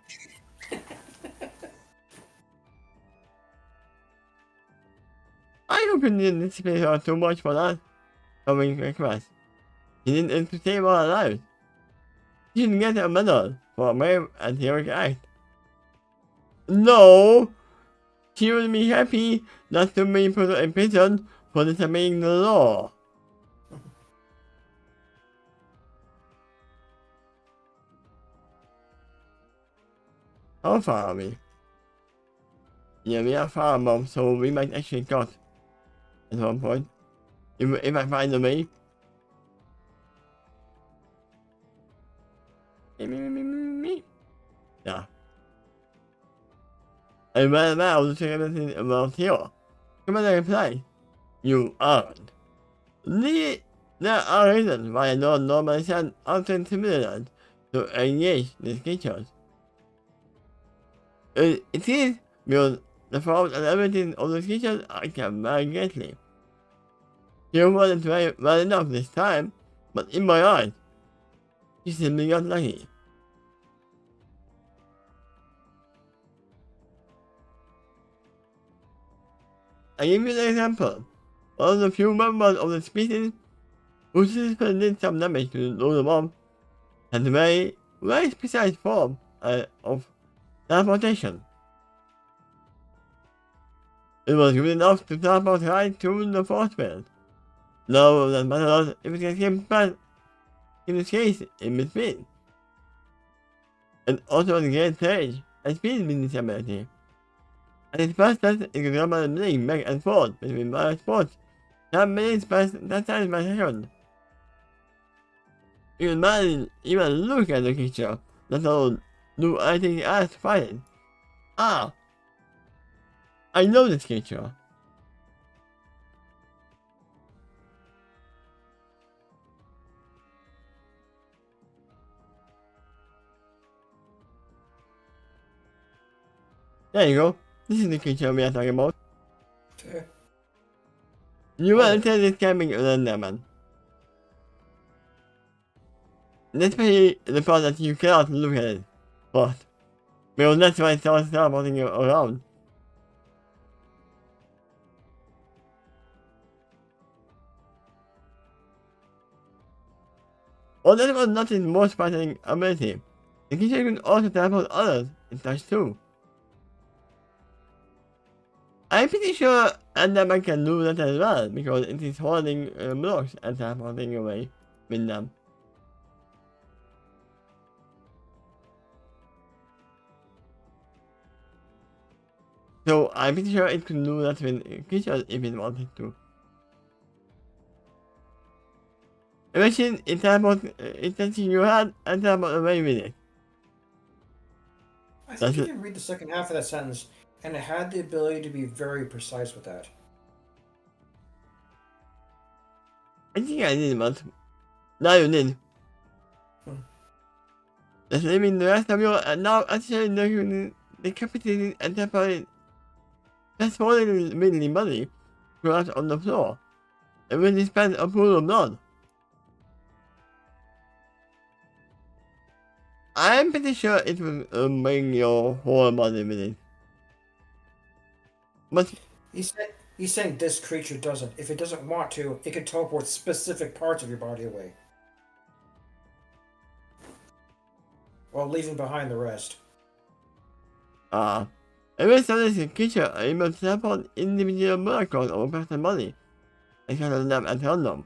I hope you didn't anticipate her too much for that. Coming request. He didn't stay while alive. He didn't get a medal for a brave and heroic act. No! She would be happy not to be put in prison for disobeying the law. How far are we? Yeah, we are far above, so we might actually cut at one point. If I find a way. Yeah. I ran out to check everything about here. Come on, reply. You aren't. There are reasons why I don't normally send outside civilians to engage these creatures. It is because the fault and everything of the creatures I can very greatly. You wasn't very well enough this time, but in my eyes, you simply got lucky. I give you an example. One of the few members of the species who successfully did some damage to the mob had a very precise form of teleportation. It was good enough to teleport right through the force field. Now that matters if it can get back in this case in between. And also the great stage and speed with this ability. At its fastest, it can normally blink back and forth between various spots. 10 minutes past that time per second. You can barely even look at the creature, let alone do anything else to fight it. Ah! I know this creature. There you go. This is the creature we are talking about. You will tell this camping around man. Especially the part that you cannot look at it. But because that's why it starts teleporting you around. Well, that was not his most surprising ability. The creature can also teleport others in touch too. I'm pretty sure Enderman can do that as well, because it is holding blocks and teleporting away with them. So I'm pretty sure it can do that with creatures if it wanted to. Imagine it teleports touching your hand and teleport away with it. I think you can read the second half of that sentence, and it had the ability to be very precise with that. I think I did, but now you did. Just leaving the rest of your now actually decapitated and separated. That's falling immediately body crashed on the floor. It will dispense a pool of blood. I'm pretty sure it will bring your whole body with it. But He's saying this creature doesn't. If it doesn't want to, it can teleport specific parts of your body away, while leaving behind the rest. every solution creature are able to teleport individual molecules or person body, except for them at random.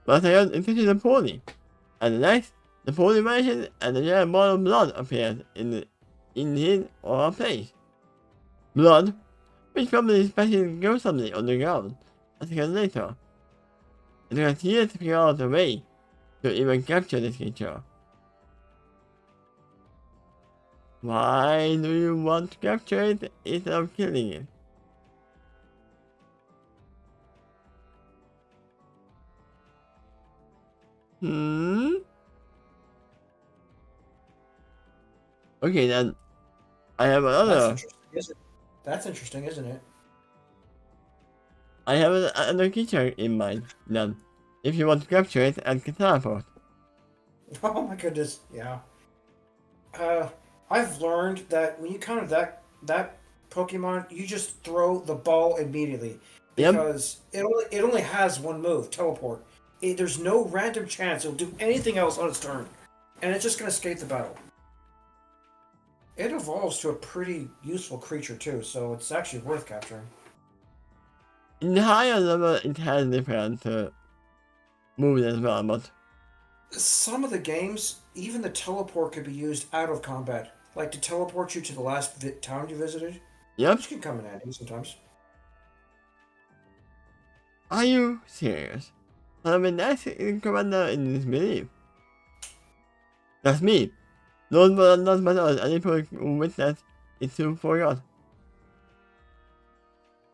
But they are infected the poly, and next, the poly vanishes and the yellow ball of blood appears in his or her place. Blood, which probably splashes gruesomely on the ground a second later. It was years to figure out a way to even capture this creature. Why do you want to capture it instead of killing it? Okay then, I have another. That's interesting, isn't it? I have another creature in mind then. If you want to capture it and can teleport. Oh my goodness, yeah. I've learned that when you counter that Pokemon, you just throw the ball immediately because it only has one move, teleport. There's no random chance it'll do anything else on its turn, and it's just gonna escape the battle. It evolves to a pretty useful creature too, so it's actually worth capturing. In the higher level, it has different moves as well, but some of the games, even the teleport could be used out of combat, like to teleport you to the last town you visited. yep. Which can come in handy sometimes. Are you serious? I mean, that's the commander in this belief. That's me. Those were not but us, and people who witness it soon forgot.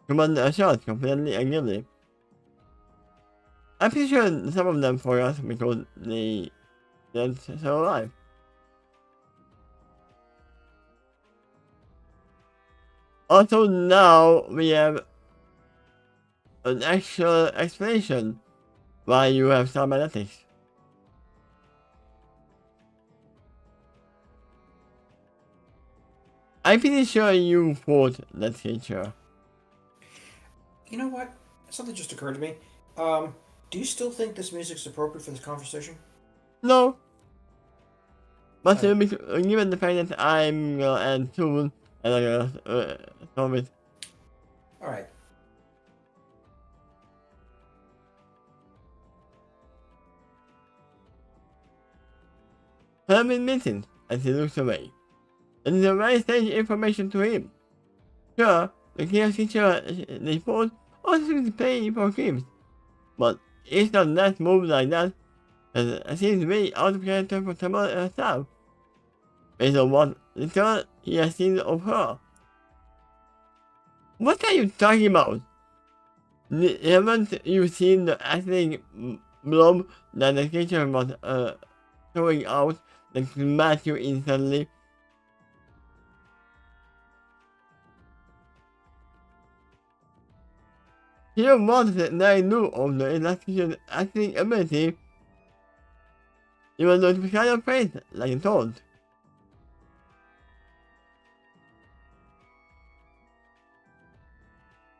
Commander assured completely and grimly. I'm pretty sure some of them forgot because they didn't survive. Also now we have an actual explanation why you have cybernetics. I'm pretty sure you fought that creature. You know what? Something just occurred to me. Do you still think this music's appropriate for this conversation? No. But given the fact that I'm gonna end soon, and I'm gonna solve it. Alright. Herman missing as he looks away. And it's a very strange information to him. Sure, the chaos creature they fought also seems to play for games. But it's not that move like that. It seems way out of character for someone herself. Based on what little he has seen of her. What are you talking about? Haven't you seen the acting blob that the creature was throwing out that could match you instantly? Here was that I knew of the electrician's acting ability, even though it was kind of face like I told.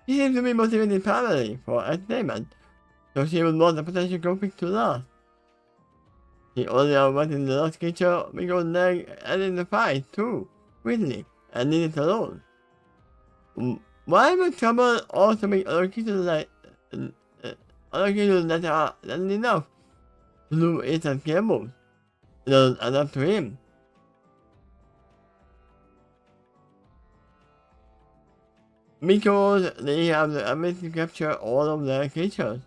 He seems to be motivated primarily for entertainment, so she would want a potential conflict to last. He only wanted the lost creature because they ended the fight too quickly and needed it alone. Why would someone also make other creatures that are not enough to do it as gambles? It doesn't add up to him. Because they have the ability to capture all of their creatures.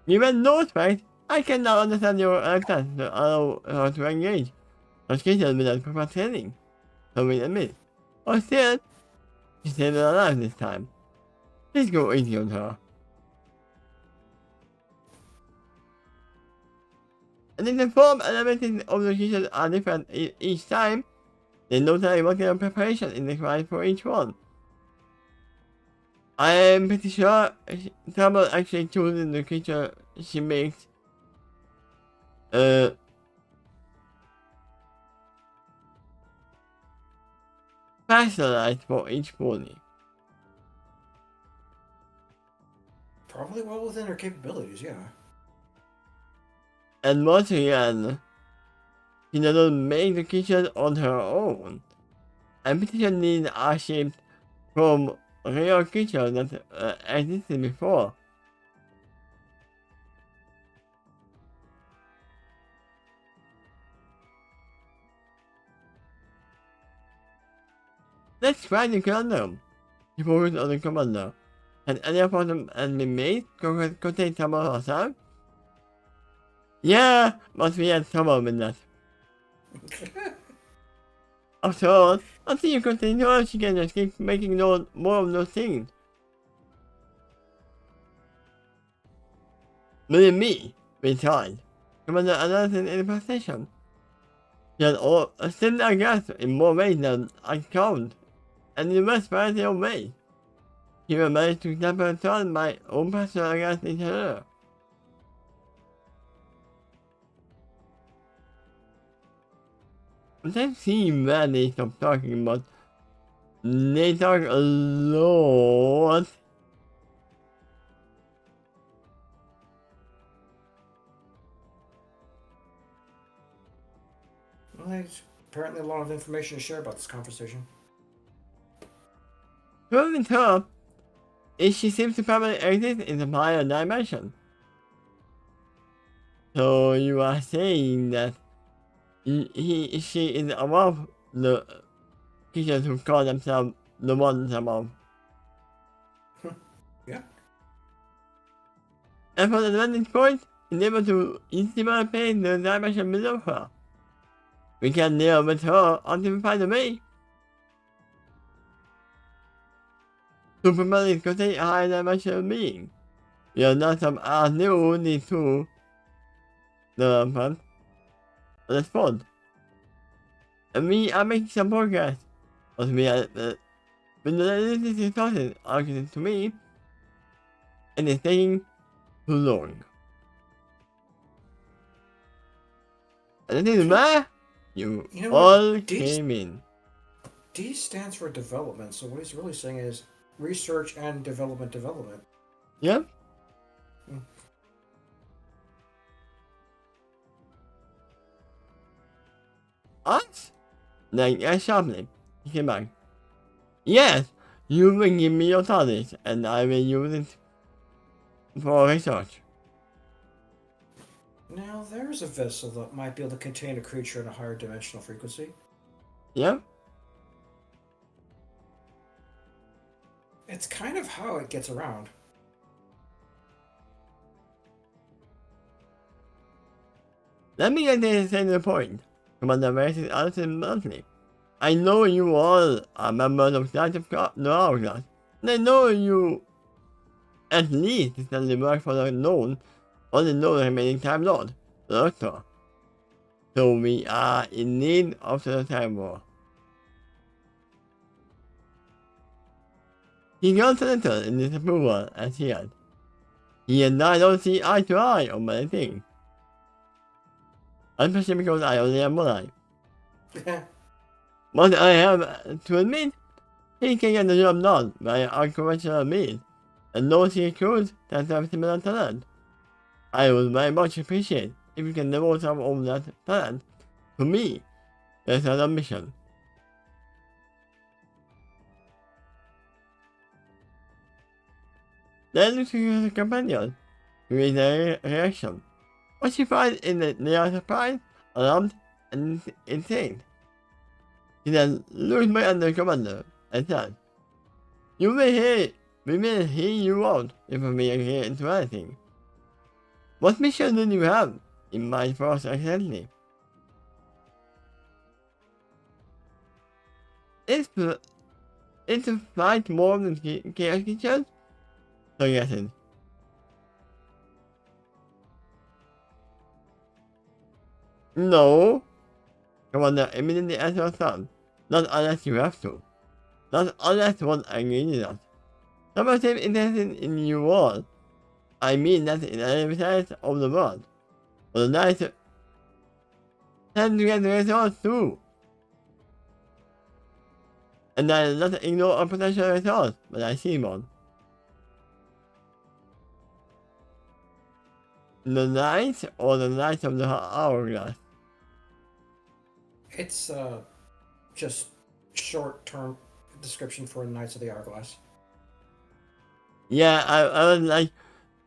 Given those facts, I cannot understand your attempt to allow her to engage such creatures without proper training. So we admit. Or still, she stayed alive this time. Please go easy on her. And in the form and abilities of the creatures are different each time, They know that what kind of preparation is required for each one. I am pretty sure Trouble actually chooses the creature she makes personalized for each pony. Probably well within her capabilities, yeah. And once again, she doesn't make the creatures on her own. I'm pretty sure these are shaped from real creatures that existed before. Let's try the conundrum. He focused on the commander. Has any of them been made? Contain Trouble herself? Yeah, but we had trouble with that. After all, until you continue on, she can just keep making more of those things. Believe me, we tried. Commander announced in the presentation. She had still aggressed in more ways than I count, and in the best variety of ways. She will manage to turn my own personal against each other. Let's see where they stop talking, but they talk a lot. Well, there's apparently a lot of information to share about this conversation. Proving her is she seems to probably exist in the higher dimension. So you are saying that she is above the creatures who call themselves the ones above. Yeah. And from the vantage point, is able to easily pay the dimension below her. We can deal with her until we find a way. Superman is considered a high dimensional being. We are not some new need to the respond. And we are making some progress. But we are when the discussion argues to me, and it's taking too long. And this is where you all came in. D stands for development, so what he's really saying is research and development. Yep. Us? Like, sharply. He came back. Yes, you will give me your TARDIS, and I will use it for research. Now, there's a vessel that might be able to contain a creature at a higher dimensional frequency. Yep. It's kind of how it gets around. Let me get this to the point. Commander Mason answered bluntly. I know you all are members of the Hourglass, and I know you at least study work for the known or the known remaining Time Lord, the Doctor. So we are in need of the Time War. He got a little in disapproval as he had. He and I don't see eye to eye on many things. Especially because I only have one eye. But I have to admit, he can get the job done by unconventional means, and those he crews that have similar talent. I would very much appreciate if you can devote some of that talent to me as an ambition. Then look to his companion, who is a reaction. What she finds is that they are surprised, alarmed, and insane. He then looked back at the commander and said, we will hear you out if we agree into anything. What mission did you have in mind for us exactly? Is to fight more than chaos creatures? So yes. No. Commander immediately answered her son. Not unless you have to. Not unless one agrees that. Some of them interested in your world. I mean that in every side of the world. But the nice tend to get the results too. And I will not ignore a potential result when I see one. The Knight or the Knight of the Hourglass? It's just short-term description for Knights of the Hourglass. Yeah, I was like,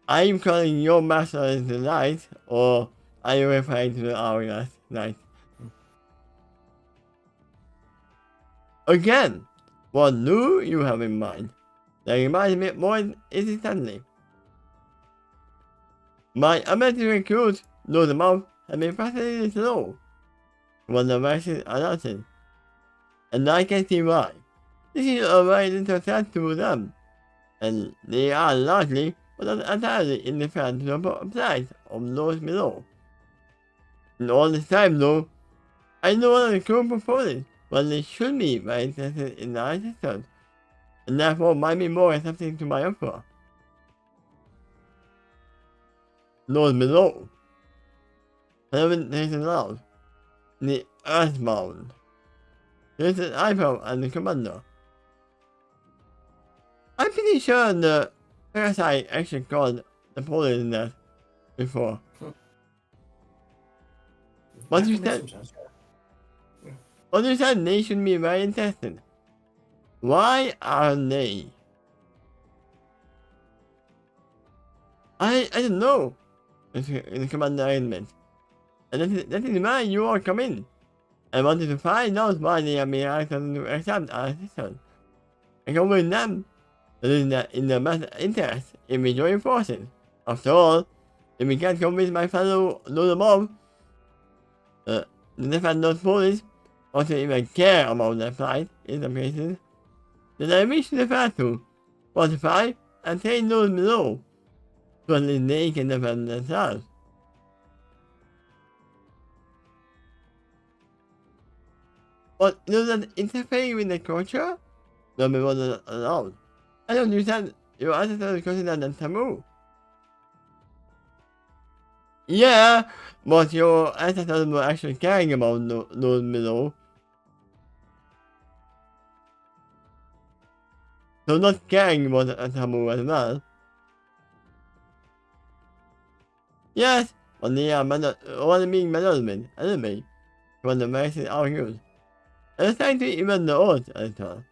are you calling your master as the Knight, or are you referring to the Hourglass Knight? Again, what do you have in mind? That reminds me more instantly. My ability to recruit through the mouth has been fascinatingly slow when the vaccine announced, and I can see why. This is a very little threat to them, and they are largely, but not entirely, indifferent to the plight of those below. And all this time though, I know that the crew proponents, well, they should be very interested in our systems, and therefore might be more receptive to my offer. Those below. Haven't taken out. The Earthbound. There's an iPhone and the commander. I'm pretty sure the parasite actually called the poison that before. But you said, they should be very interested. Why are they? I don't know. In the commander argument. And that is why you all come in. I wanted to find out why they are being asked to accept our assistance. I come with them. But in the best interest in we join forces. After all, if we can't convince my fellow Lord Mob, the defend those police, or to even care about their plight in some cases, then I wish to defer to, fortify, and train those below. So at least they can defend themselves. But does that interfere with the culture? No, we wasn't allowed. I don't understand. Your ancestors consider them taboo. Yeah, but your ancestors were actually caring about those below. So not caring was a taboo as well. Yes, but they are only being malevolent enemy when the vaccine are used. And it's trying to even the odds at the time.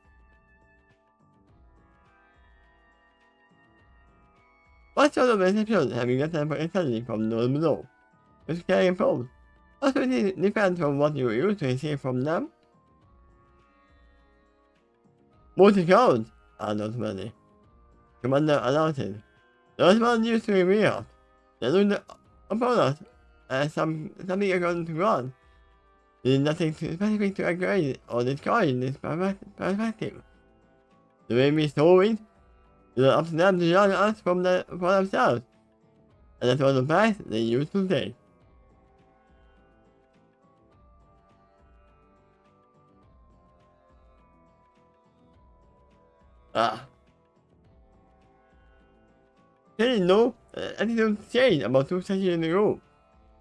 What sort of reception have you gotten for instantly from those below? Which carrying probes? Also it depends from what you used to receive from them. Multi-codes are not many. Commander announces. Those ones used to reveal. They looked upon us as something according to God. There is nothing specific to agree or discourage this perspective. The way we saw it, it was up to them to judge us for themselves, and that was the path they used to take. They know attitude changed about 2 centuries ago,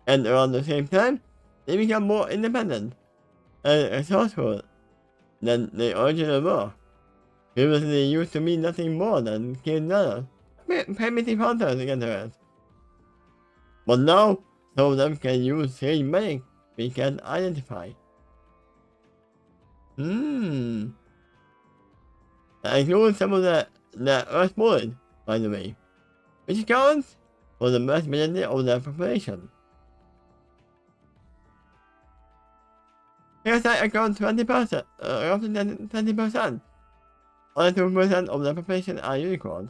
and around the same time, they become more independent and resourceful than they originally were. Previously, they used to be nothing more than killers, primitive hunters against us. But now, some of them can use strange magic we can identify. That includes some of the Earthborn, by the way, which accounts for the vast majority of their population. Parasite accounts 20%, roughly 20%. Only 2% of the population are unicorns.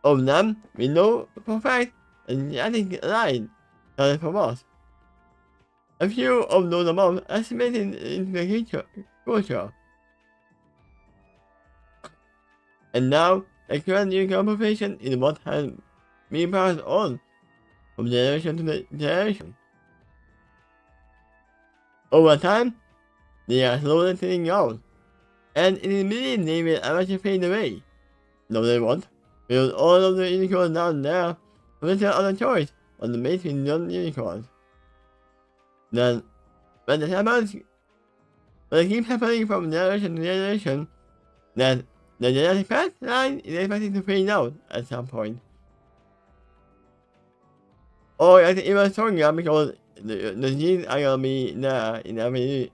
Of them, we know for a fact a genetic line started from us. A few of those above estimated into the culture. And now, the current unicorn population is what has been passed on from generation to generation. Over time, they are slowly thinning out, and it is believed they will eventually fade away. No, they won't, because all of the unicorns down there will their other choice on the base with non-unicorns. Then, when it happens, when it keeps happening from generation to generation, then the genetic path line is expected to fade out at some point. Or it's even stronger because the genes are gonna be there in every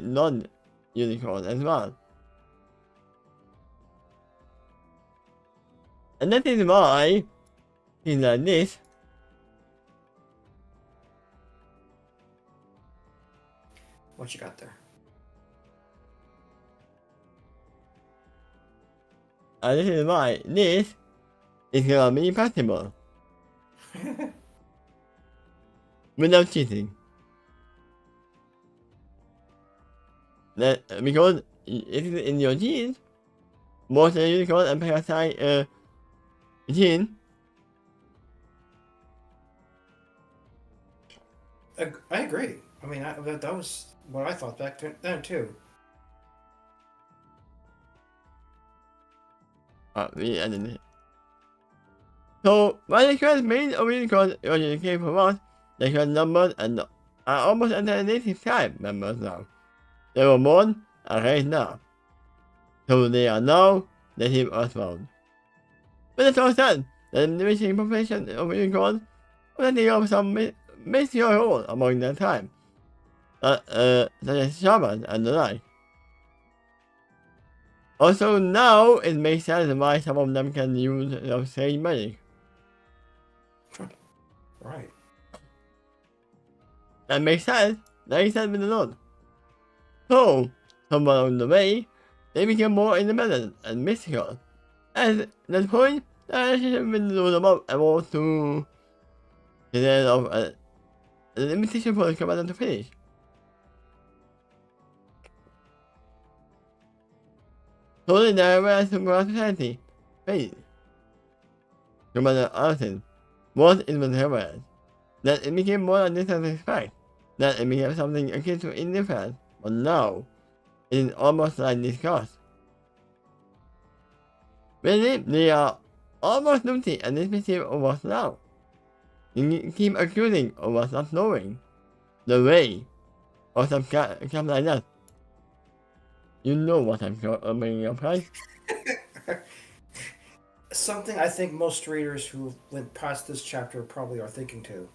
non-unicorn as well. And that is why things like this What you got there? and this is why this is gonna be possible without cheating. That because it is in your genes, most of the unicorn and parasite gene. I agree. I mean, that was what I thought back then too. We ended it. So, while the current main of unicorns originally came from us, the current numbers and are almost entirely native tribe members now. They were born and raised now. So they are now native Earthbound. But it's all said, the diminishing population of unicorns was taking up some major role among their tribe, such as shamans and the like. Also now it makes sense why some of them can use some strange magic. Right. That makes sense. That makes sense with the Lord. So, somewhere along the way, they became more independent and mystical. At that point, the relationship with the Lord above evolved to the end of an invitation for the commander to finish. Slowly the awareness of our society faded. Commander Arson was in the awareness. Then it became more than disrespect. Then it became something akin to indifference. But now, it is almost like disgust. Really, they are almost guilty and dismissive of us now. You keep accusing of us not knowing the way, or something like that. You know what I'm bringing up, right? Something I think most readers who went past this chapter probably are thinking too.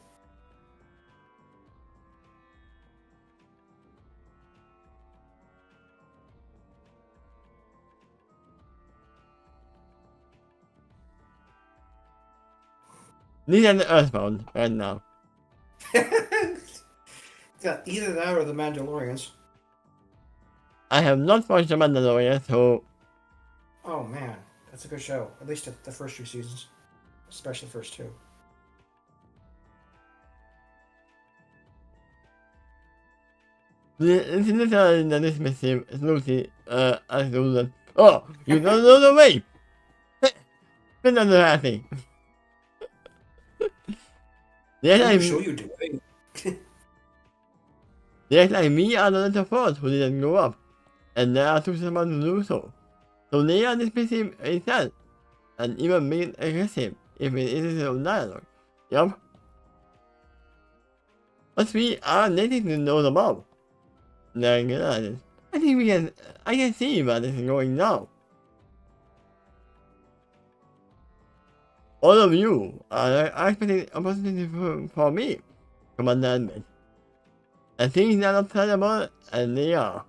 These are the Earthbound right now. Yeah, either that or the Mandalorians. I have not watched The Mandalorian, so Oh man, that's a good show. At least the first 2 seasons, especially the first 2. it's literally the dismissive, snooty, as oh, you don't know the way! But that's happening. Yes, I'm I'm sure you do. Yes, like me are the little fools who didn't grow up, and they are too smart to do so. So they are dismissive instead, and even being aggressive if it is of dialogue. Yup. But we are native to know above. I think I can see where this is going now. All of you are expecting opportunity for me, Commander Admit. And things are not terrible, and they are.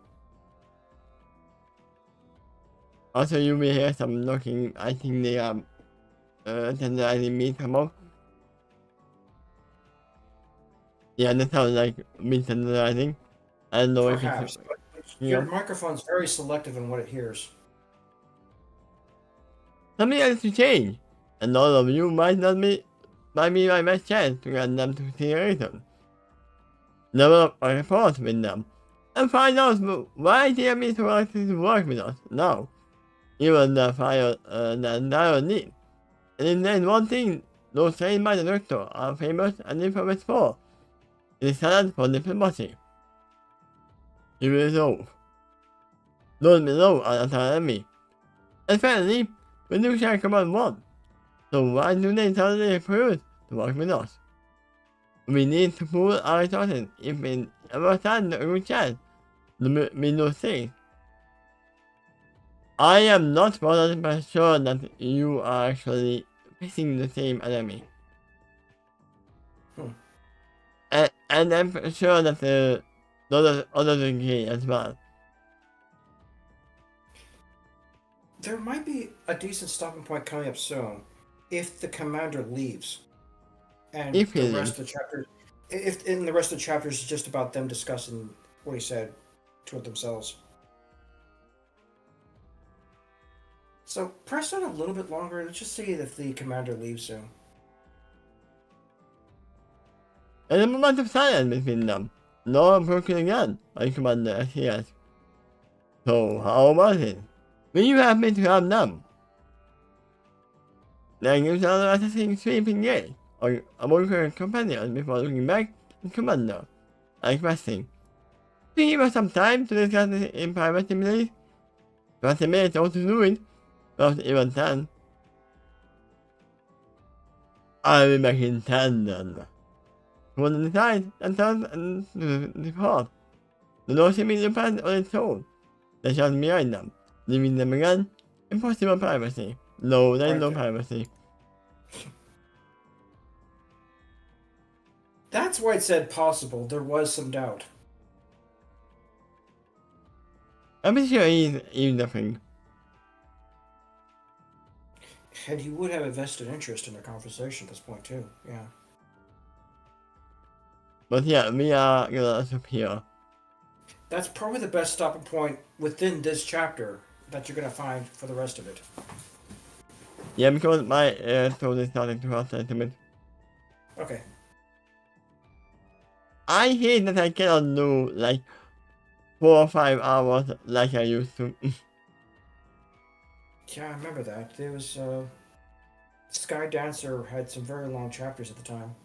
Also, you may hear some knocking. I think they are tenderizing me some more. Yeah, that sounds like me tenderizing. I don't know Perhaps, if it's... but your microphone's very selective in what it hears. Something has to change, and all of you might be my best chance to get them to see a reason. Develop a report with them, and find out why they are selected to work with us now, even the fire that dire need. And if there is one thing those trained by the doctor are famous and infamous for, it is talent for diplomacy. Even so, those below are not our enemy. And finally, we do share command 1. So why do they suddenly refuse to work with us? We need to pool our resources if we ever stand a good chance to be those things. I am not 100% sure that you are actually facing the same enemy. And I'm sure that the others agree as well. There might be a decent stopping point coming up soon if the commander leaves. And If he the leaves. rest of the chapter, if in the rest of the chapters is just about them discussing what he said to themselves. So press on a little bit longer. Let's just see if the commander leaves soon. And a moment of silence between them. No one broken again, by Commander SES. So how was it? Were you happy to have them? Then you saw the assassin sweeping gate, or among her companions before looking back at Commander, and requesting, "Can you give us some time to discuss this in private, please? 20 minutes ought to do it, not even 10. I'll be back in 10 then." One aside and turned and depart. The door seemingly passed on its own. They shut behind them, leaving them again. Impossible privacy. No, there is no privacy. That's why it said possible. There was some doubt. I'm pretty sure he's eavesdropping. And he would have a vested interest in their conversation at this point, too. Yeah. But yeah, we are gonna stop here. That's probably the best stopping point within this chapter that you're going to find for the rest of it. Yeah, because my throat is starting to hurt a little bit. Okay. I hate that I cannot do like 4 or 5 hours like I used to. Yeah, I remember that. There was, Sky Dancer had some very long chapters at the time.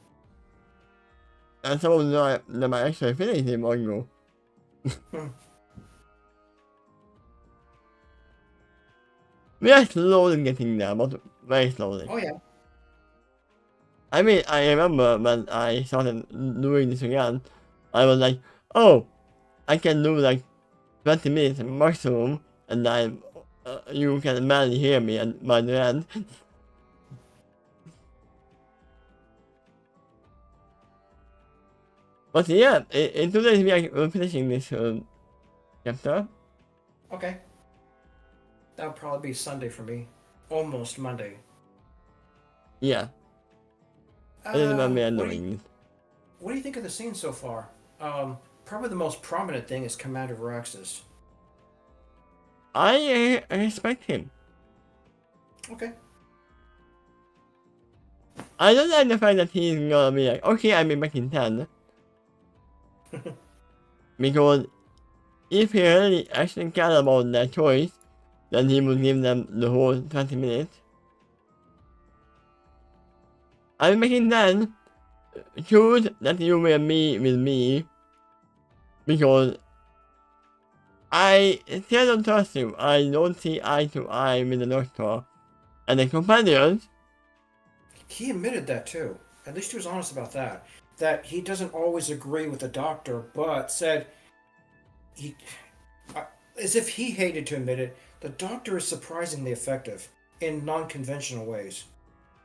And some of them I actually finished in one go. We are slowly getting there, but very slowly. Oh, yeah. I mean, I remember when I started doing this again, I was like, oh, I can do like 20 minutes maximum, and you can barely hear me and by the end. But yeah, in 2 days we're finishing this chapter. Okay. That'll probably be Sunday for me. Almost Monday. Yeah. This is when we are doing. What do you think of the scene so far? Probably the most prominent thing is Commander Varaxis. I respect him. Okay. I don't like the fact that he's gonna be like, okay, I'll be back in 10. Because if he really actually cared about their choice, then he would give them the whole 20 minutes. I'll be back in 10. Choose that you will be with me. Because I still don't trust you. I don't see eye to eye with the Doctor. And the companions. He admitted that too. At least he was honest about that. That he doesn't always agree with the Doctor, but said as if he hated to admit it, the Doctor is surprisingly effective in non-conventional ways.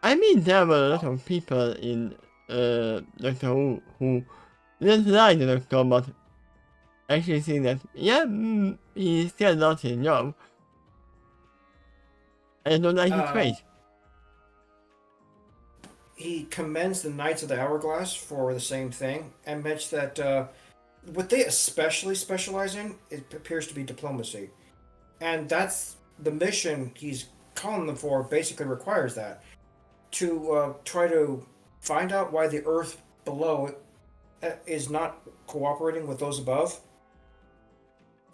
I mean, there were a lot of people in Doctor who didn't like the Doctor, but actually see that, yeah, he still does his job. I don't like his face. He commends the Knights of the Hourglass for the same thing, and mentions that what they especially specialize in, it appears to be diplomacy. And that's the mission he's calling them for, basically requires that. To try to find out why the Earth below is not cooperating with those above,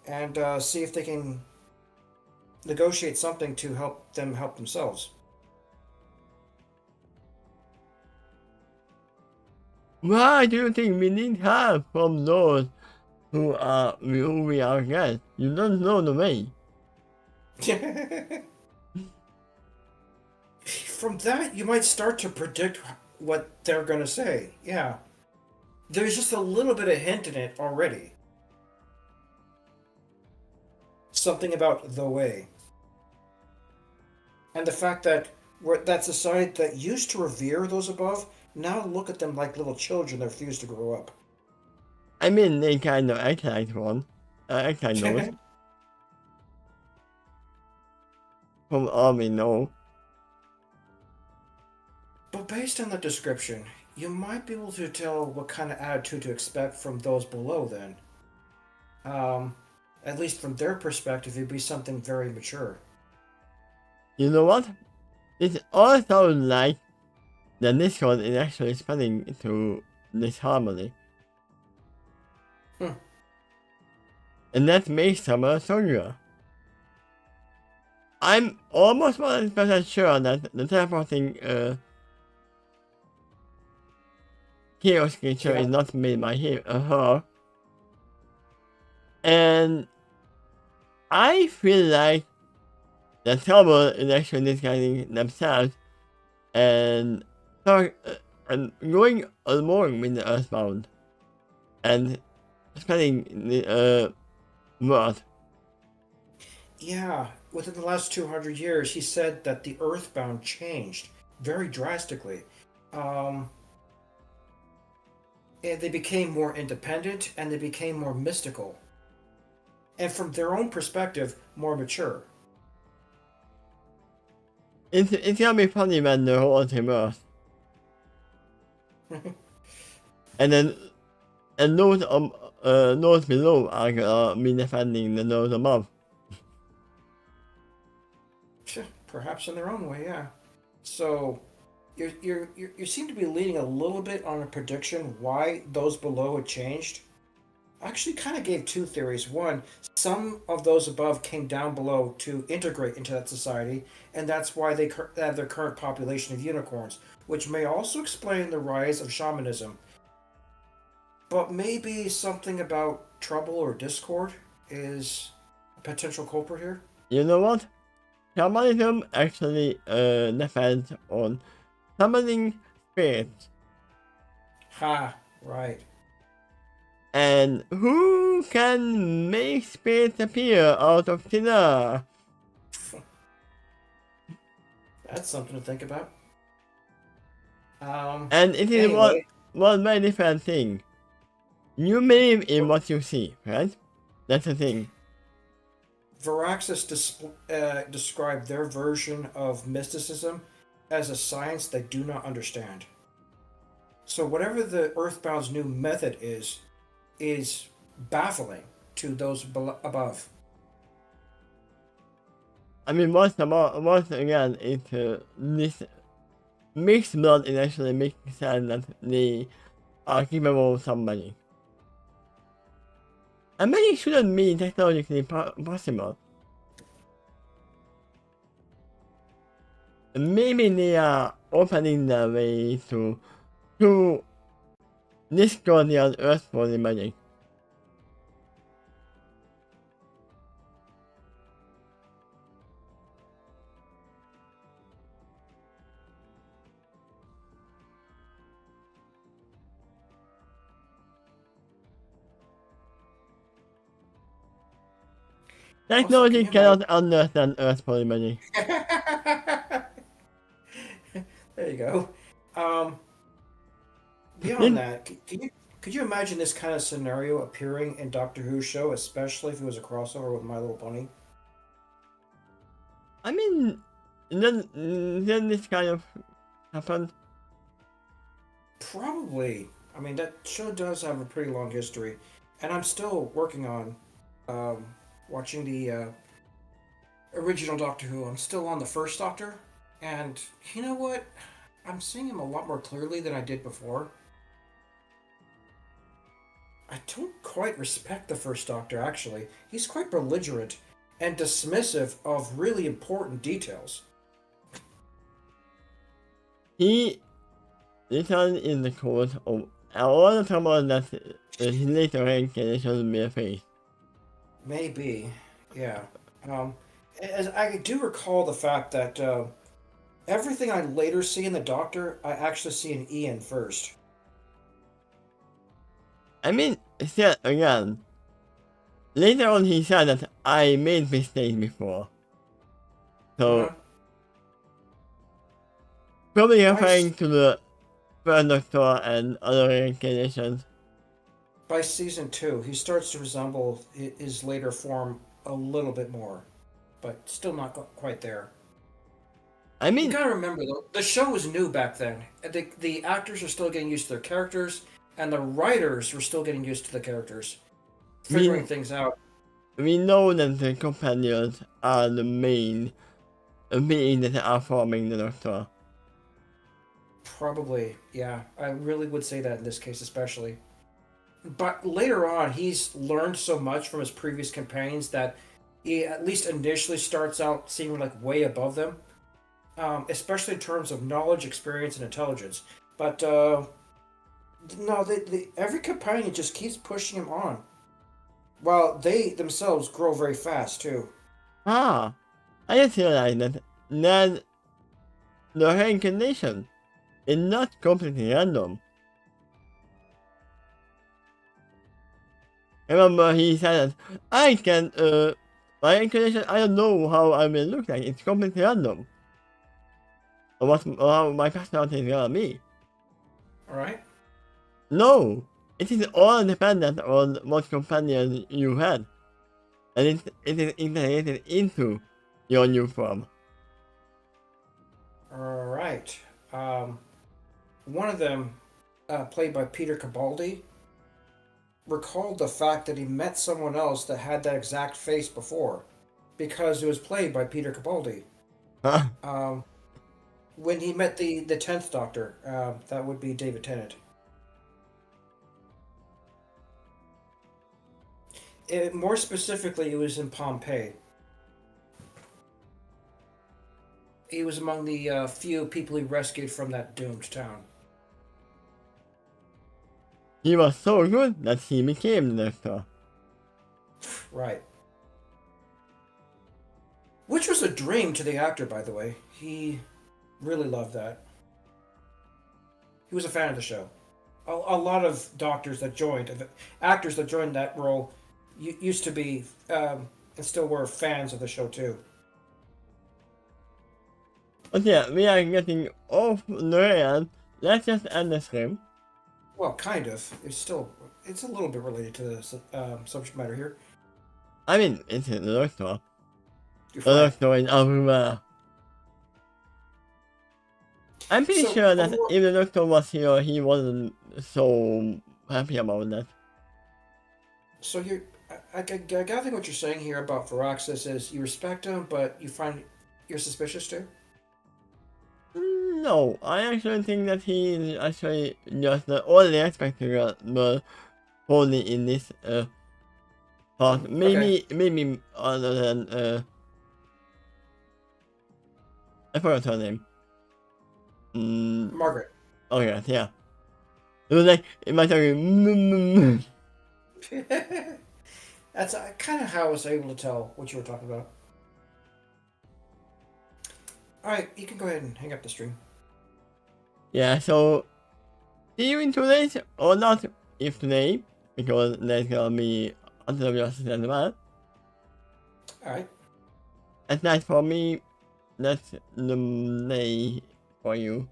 and see if they can negotiate something to help them help themselves. Why do you think we need help from those who we are again. You don't know the way. From that, you might start to predict what they're going to say. Yeah. There's just a little bit of hint in it already. Something about the way. And the fact that that society that used to revere those above now look at them like little children that refuse to grow up. I mean, they kind of act like one. Act like those. From all we know. But based on the description, you might be able to tell what kind of attitude to expect from those below then. At least from their perspective, it'd be something very mature. You know what? It all sounds like the Discord is actually spreading to this harmony. And that makes summer stronger. I'm almost 100% sure that the teleporting chaos creature is not made by her. And I feel like the trouble is actually disguising themselves and going along with the Earthbound and spreading the word. Yeah, within the last 200 years, he said that the Earthbound changed very drastically. And they became more independent and they became more mystical. And from their own perspective, more mature. It's gonna be funny when the whole team Earth. And those below are gonna be defending the those above. Perhaps in their own way, yeah. So, you seem to be leaning a little bit on a prediction why those below had changed. I actually kind of gave two theories. One, some of those above came down below to integrate into that society, and that's why they have their current population of unicorns, which may also explain the rise of shamanism. But maybe something about trouble or discord is a potential culprit here? You know what? Shamanism actually depends on summoning spirits. Ha, right. And who can make spirits appear out of thin air? That's something to think about. And it is anyway, one very different thing. You believe in what you see, right? That's the thing. Varaxis described their version of mysticism as a science they do not understand. So whatever the Earthbound's new method is baffling to those above. I mean, once again, it's this mixed blood is actually making sense that they are capable of somebody. And maybe it shouldn't be technologically possible. Maybe they are opening the way to Discordian Earthbound magic. Technology cannot understand Earth polymony. There you go. Beyond that, could you imagine this kind of scenario appearing in Doctor Who's show, especially if it was a crossover with My Little Pony? I mean, then this kind of happened. Probably. I mean, that show does have a pretty long history, and I'm still working on watching the original Doctor Who. I'm still on the first Doctor, and you know what? I'm seeing him a lot more clearly than I did before. I don't quite respect the first Doctor, actually. He's quite belligerent and dismissive of really important details. He literally is the cause of all the trouble that his later reincarnation will be a face. Maybe, yeah. As I do recall the fact that everything I later see in the Doctor, I actually see in Ian first. I mean, still, again, later on he said that I made mistakes before. So, Uh-huh. probably By, referring to the Third Doctor and other reincarnations. by season 2, he starts to resemble his later form a little bit more, but still not quite there. I You mean, gotta remember though, the show was new back then. The actors are still getting used to their characters, and the writers were still getting used to the characters, figuring we, things out. we know that the companions are the main being that are forming the Doctor. Probably, yeah. I really would say that in this case, especially. But later on, he's learned so much from his previous companions that he at least initially starts out seeming like way above them, especially in terms of knowledge, experience, and intelligence. But no, every companion just keeps pushing him on, while they themselves grow very fast too. Ah, I just realized that the reincarnation is not completely random. Remember he said that I can, my reincarnation, I don't know how I will look like, it's completely random. Or how my personality is gonna be. All right. No! It is all dependent on what companion you had. And it is integrated into your new form. All right. Um, One of them, played by Peter Capaldi, recalled the fact that he met someone else that had that exact face before, because it was played by Peter Capaldi. Huh? Um, when he met the 10th Doctor, that would be David Tennant. More specifically, it was in Pompeii. He was among the few people he rescued from that doomed town. He was so good that he became the Doctor. Right. Which was a dream to the actor, by the way. He really loved that. He was a fan of the show. A lot of doctors that joined, actors that joined that role, used to be and still were fans of the show too. But yeah, we are getting off the rails. Let's just end the stream. Well, kind of. It's a little bit related to the subject matter here. I mean, it's the Doctor. You're The fine. Doctor is everywhere. I'm pretty So, sure that if the Doctor was here, he wasn't so happy about that. so I gotta think what you're saying here about Veraxis is you respect him, but you're suspicious too. No, I actually think that he is actually just the only expected but only in this part. Okay. Maybe other than I forgot her name. Margaret. Oh yeah, yeah. It was like it might be. That's kind of how I was able to tell what you were talking about. All right, you can go ahead and hang up the stream. Yeah, so see you in 2 days or not if today because there's gonna be other videos as well. All right. At night for me, that's the day for you.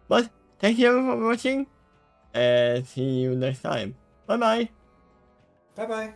But thank you for watching and see you next time. Bye bye. Bye bye.